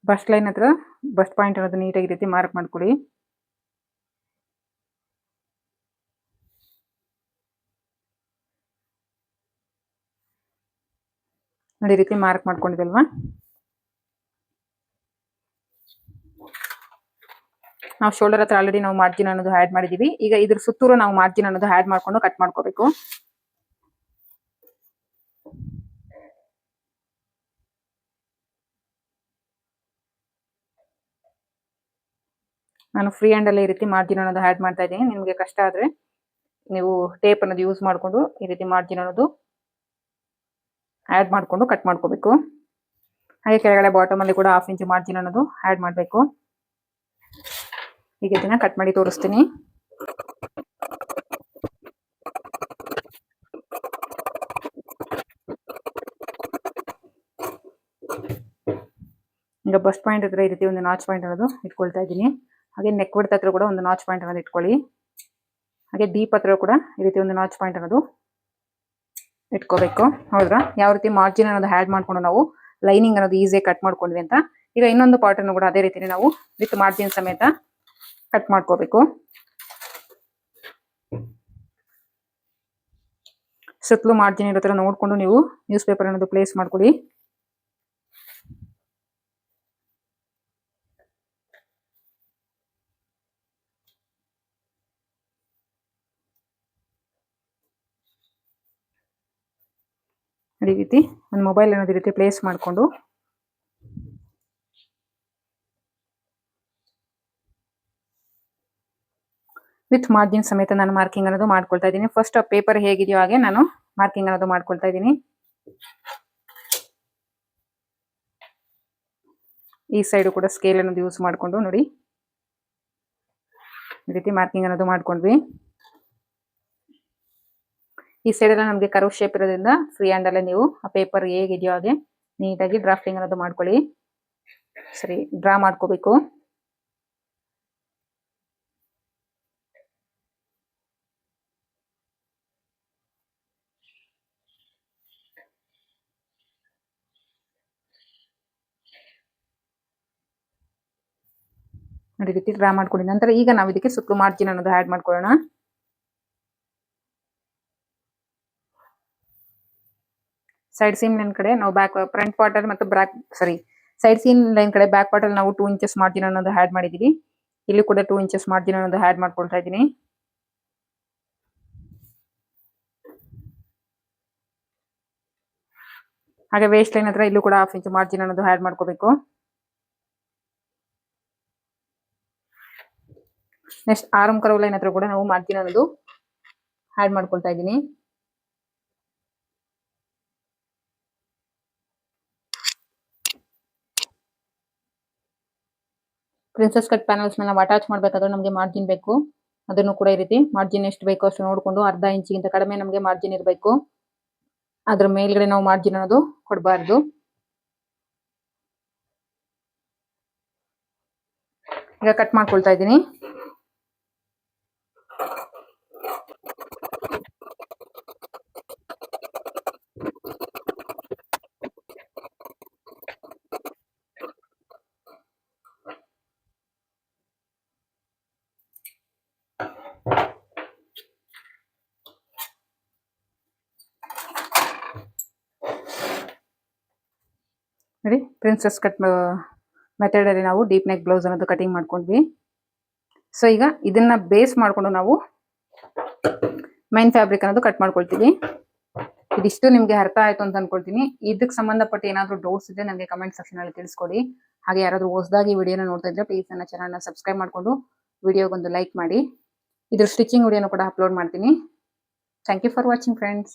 ಬಸ್ಟ್ ಲೈನ್ ಹತ್ರ ಬಸ್ಟ್ ಪಾಯಿಂಟ್ ಅನ್ನೋದು ನೀಟಾಗಿ ರೀತಿ ಮಾರ್ಕ್ ಮಾಡ್ಕೊಳ್ಳಿ. ನೋಡಿ ರೀತಿ ಮಾರ್ಕ್ ಮಾಡ್ಕೊಂಡಿದಲ್ವಾ. ನಾವು ಶೋಲ್ಡರ್ ಹತ್ರ ಆಲ್ರೆಡಿ ನಾವು ಮಾರ್ಜಿನ್ ಅನ್ನೋದು ಆಡ್ ಮಾಡಿದೀವಿ. ಈಗ ಇದ್ರ ಸುತ್ತೂರು ನಾವು ಮಾರ್ಜಿನ್ ಅನ್ನೋದು ಆಡ್ ಮಾಡ್ಕೊಂಡು ಕಟ್ ಮಾಡ್ಕೋಬೇಕು. ನಾನು ಫ್ರೀ ಹ್ಯಾಂಡ್ ಅಲ್ಲಿ ಈ ರೀತಿ ಮಾರ್ಜಿನ್ ಅನ್ನೋದು ಆಡ್ ಮಾಡ್ತಾ ಇದ್ದೀನಿ. ನಿಮಗೆ ಕಷ್ಟ ಆದ್ರೆ ನೀವು ಟೇಪ್ ಅನ್ನೋದು ಯೂಸ್ ಮಾಡಿಕೊಂಡು ಈ ರೀತಿ ಮಾರ್ಜಿನ್ ಅನ್ನೋದು ಆಡ್ ಮಾಡ್ಕೊಂಡು ಕಟ್ ಮಾಡ್ಕೋಬೇಕು. ಹಾಗೆ ಕೆಳಗಡೆ ಬಾಟಮ್ ಅಲ್ಲಿ ಕೂಡ 1/2 ಇಂಚ್ ಮಾರ್ಜಿನ್ ಅನ್ನೋದು ಆಡ್ ಮಾಡಬೇಕು. ಈಗ ಇದನ್ನ ಕಟ್ ಮಾಡಿ ತೋರಿಸ್ತೀನಿ. ಈಗ ಬಸ್ಟ್ ಪಾಯಿಂಟ್ ಹತ್ರ ಈ ರೀತಿ ಒಂದು ನಾಚ್ ಪಾಯಿಂಟ್ ಅನ್ನೋದು ಇಟ್ಕೊಳ್ತಾ ಇದ್ದೀನಿ. ಹಾಗೆ ನೆಕ್ ವಿಡ್ತ್ ಹತ್ರ ಕೂಡ ಒಂದು ನಾಚ್ ಪಾಯಿಂಟ್ ಅನ್ನೋದು ಇಟ್ಕೊಳ್ಳಿ. ಹಾಗೆ ಡೀಪ್ ಹತ್ರ ಕೂಡ ಈ ರೀತಿ ಒಂದು ನಾಚ್ ಪಾಯಿಂಟ್ ಅನ್ನೋದು ಇಟ್ಕೋಬೇಕು. ಹೌದ್ರಾ, ಯಾವ ರೀತಿ ಮಾರ್ಜಿನ್ ಅನ್ನೋದು ಆಡ್ ಮಾಡ್ಕೊಂಡು ನಾವು ಲೈನಿಂಗ್ ಅನ್ನೋದು ಈಸಿಯಾಗಿ ಕಟ್ ಮಾಡ್ಕೊಂಡ್ವಿ ಅಂತ. ಈಗ ಇನ್ನೊಂದು ಪಾರ್ಟ್ ಅನ್ನು ಕೂಡ ಅದೇ ರೀತಿ ನಾವು ವಿತ್ ಮಾರ್ಜಿನ್ ಸಮೇತ ಕಟ್ ಮಾಡ್ಕೋಬೇಕು. ಸುತ್ತಲೂ ಮಾರ್ಜಿನ್ ಇರೋ ತರ ನೋಡ್ಕೊಂಡು ನೀವು ನ್ಯೂಸ್ ಪೇಪರ್ ಅನ್ನೋದು ಪ್ಲೇಸ್ ಮಾಡ್ಕೊಳ್ಳಿ. ಈ ರೀತಿ ಒಂದು ಮೊಬೈಲ್ ಅನ್ನೋದು ಈ ರೀತಿ ಪ್ಲೇಸ್ ಮಾಡಿಕೊಂಡು ವಿತ್ ಮಾರ್ಜಿನ್ ಸಮೇತ ನಾನು ಮಾರ್ಕಿಂಗ್ ಅನ್ನೋದು ಮಾಡ್ಕೊಳ್ತಾ ಇದ್ದೀನಿ. ಫಸ್ಟ್ ಆ ಪೇಪರ್ ಹೇಗಿದೆಯೋ ಹಾಗೆ ನಾನು ಮಾರ್ಕಿಂಗ್ ಅನ್ನೋದು ಮಾಡ್ಕೊಳ್ತಾ ಇದ್ದೀನಿ. ಈ ಸೈಡ್ ಕೂಡ ಸ್ಕೇಲ್ ಅನ್ನೋದು ಯೂಸ್ ಮಾಡಿಕೊಂಡು ನೋಡಿ ಈ ರೀತಿ ಮಾರ್ಕಿಂಗ್ ಅನ್ನೋದು ಮಾಡ್ಕೊಂಡ್ವಿ. ಈ ಸೈಡ್ ಎಲ್ಲ ನಮಗೆ ಕರ್ವ್ ಶೇಪ್ ಇರೋದ್ರಿಂದ ಫ್ರೀ ಹ್ಯಾಂಡ್ ಅಲ್ಲೇ ನೀವು ಆ ಪೇಪರ್ ಹೇಗಿದೆಯೋ ಹಾಗೆ ನೀಟಾಗಿ ಡ್ರಾಫ್ಟಿಂಗ್ ಅನ್ನೋದು ಮಾಡ್ಕೊಳ್ಳಿ. ಸರಿ, ಡ್ರಾ ಮಾಡ್ಕೋಬೇಕು. ನೋಡಿ ರೀತಿ ಡ್ರಾ ಮಾಡ್ಕೊಂಡಿದ ನಂತರ ಈಗ ನಾವು ಇದಕ್ಕೆ ಸುತ್ತಲೂ ಮಾರ್ಜಿನ್ ಅನ್ನೋದು ಆಡ್ ಮಾಡ್ಕೊಳ್ಳೋಣ. ಸೈಡ್ ಸೀಮ್ ಲೈನ್ ಕಡೆ ನಾವು ಫ್ರಂಟ್ ಪಾರ್ಟ್ ಅಲ್ಲಿ ಮತ್ತು ಸೈಡ್ ಸೀಮ್ ಲೈನ್ ಕಡೆ ಬ್ಯಾಕ್ ಪಾರ್ಟ್ ಅಲ್ಲಿ ನಾವು 2 ಇಂಚಸ್ ಮಾರ್ಜಿನ್ ಅನ್ನೋದು ಆಡ್ ಮಾಡಿದೀವಿ. ಇಲ್ಲಿ ಕೂಡ 2 ಇಂಚಸ್ ಮಾರ್ಜಿನ್ ಅನ್ನೋದು ಆಡ್ ಮಾಡ್ಕೊಳ್ತಾ ಇದ್ದೀನಿ. ಹಾಗೆ ವೇಸ್ಟ್ ಲೈನ್ ಹತ್ರ ಇಲ್ಲೂ ಕೂಡ 1/2 ಇಂಚ್ ಮಾರ್ಜಿನ್ ಅನ್ನೋದು ಆಡ್ ಮಾಡ್ಕೋಬೇಕು. ನೆಕ್ಸ್ಟ್ ಆರ್ಮ್ ಕರ್ವ್ ಲೈನ್ ಹತ್ರ ಕೂಡ ನಾವು ಮಾರ್ಜಿನ್ ಅನ್ನೋದು ಆಡ್ ಮಾಡ್ಕೊಳ್ತಾ ಇದ್ದೀನಿ. ಪ್ರಿನ್ಸೆಸ್ ಕಟ್ ಪ್ಯಾನಲ್ಸ್ ನಾವು ಅಟ್ಯಾಚ್ ಮಾಡಬೇಕಾದ್ರೆ ನಮಗೆ ಮಾರ್ಜಿನ್ ಬೇಕು. ಅದನ್ನು ಕೂಡ ಈ ರೀತಿ ಮಾರ್ಜಿನ್ ಎಷ್ಟು ಬೇಕೋ ಅಷ್ಟು ನೋಡಿಕೊಂಡು 1/2 ಇಂಚಿಗಿಂತ ಕಡಿಮೆ ನಮಗೆ ಮಾರ್ಜಿನ್ ಇರಬೇಕು. ಅದ್ರ ಮೇಲ್ಗಡೆ ನಾವು ಮಾರ್ಜಿನ್ ಅನ್ನೋದು ಕೊಡಬಾರ್ದು. ಈಗ ಕಟ್ ಮಾಡ್ಕೊಳ್ತಾ ಇದ್ದೀನಿ. ನೋಡಿ, ಪ್ರಿನ್ಸೆಸ್ ಕಟ್ ಮೆಥಡ್ ಅಲ್ಲಿ ನಾವು ಡೀಪ್ ನೆಕ್ ಬ್ಲೌಸ್ ಅನ್ನೋದು ಕಟಿಂಗ್ ಮಾಡ್ಕೊಂಡ್ವಿ. ಸೊ ಈಗ ಇದನ್ನ ಬೇಸ್ ಮಾಡ್ಕೊಂಡು ನಾವು ಮೈನ್ ಫ್ಯಾಬ್ರಿಕ್ ಅನ್ನೋದು ಕಟ್ ಮಾಡ್ಕೊಳ್ತೀವಿ. ಇದಿಷ್ಟು ನಿಮ್ಗೆ ಅರ್ಥ ಆಯ್ತು ಅಂತ ಅನ್ಕೊಳ್ತೀನಿ. ಇದಕ್ಕೆ ಸಂಬಂಧಪಟ್ಟ ಏನಾದ್ರು ಡೌಟ್ಸ್ ಇದ್ರೆ ನನಗೆ ಕಮೆಂಟ್ ಸೆಕ್ಷನ್ ಅಲ್ಲಿ ತಿಳಿಸ್ಕೊಡಿ. ಹಾಗೆ ಯಾರಾದ್ರೂ ಹೊಸದಾಗಿ ವಿಡಿಯೋನ ನೋಡ್ತಾ ಇದ್ರೆ ಪ್ಲೀಸ್ ನನ್ನ ಚಾನಲ್ನ ಸಬ್ಸ್ಕ್ರೈಬ್ ಮಾಡ್ಕೊಂಡು ವಿಡಿಯೋಗೊಂದು ಲೈಕ್ ಮಾಡಿ. ಇದ್ರ ಸ್ಟಿಚಿಂಗ್ ವಿಡಿಯೋನ ಕೂಡ ಅಪ್ಲೋಡ್ ಮಾಡ್ತೀನಿ. Thank you for watching friends.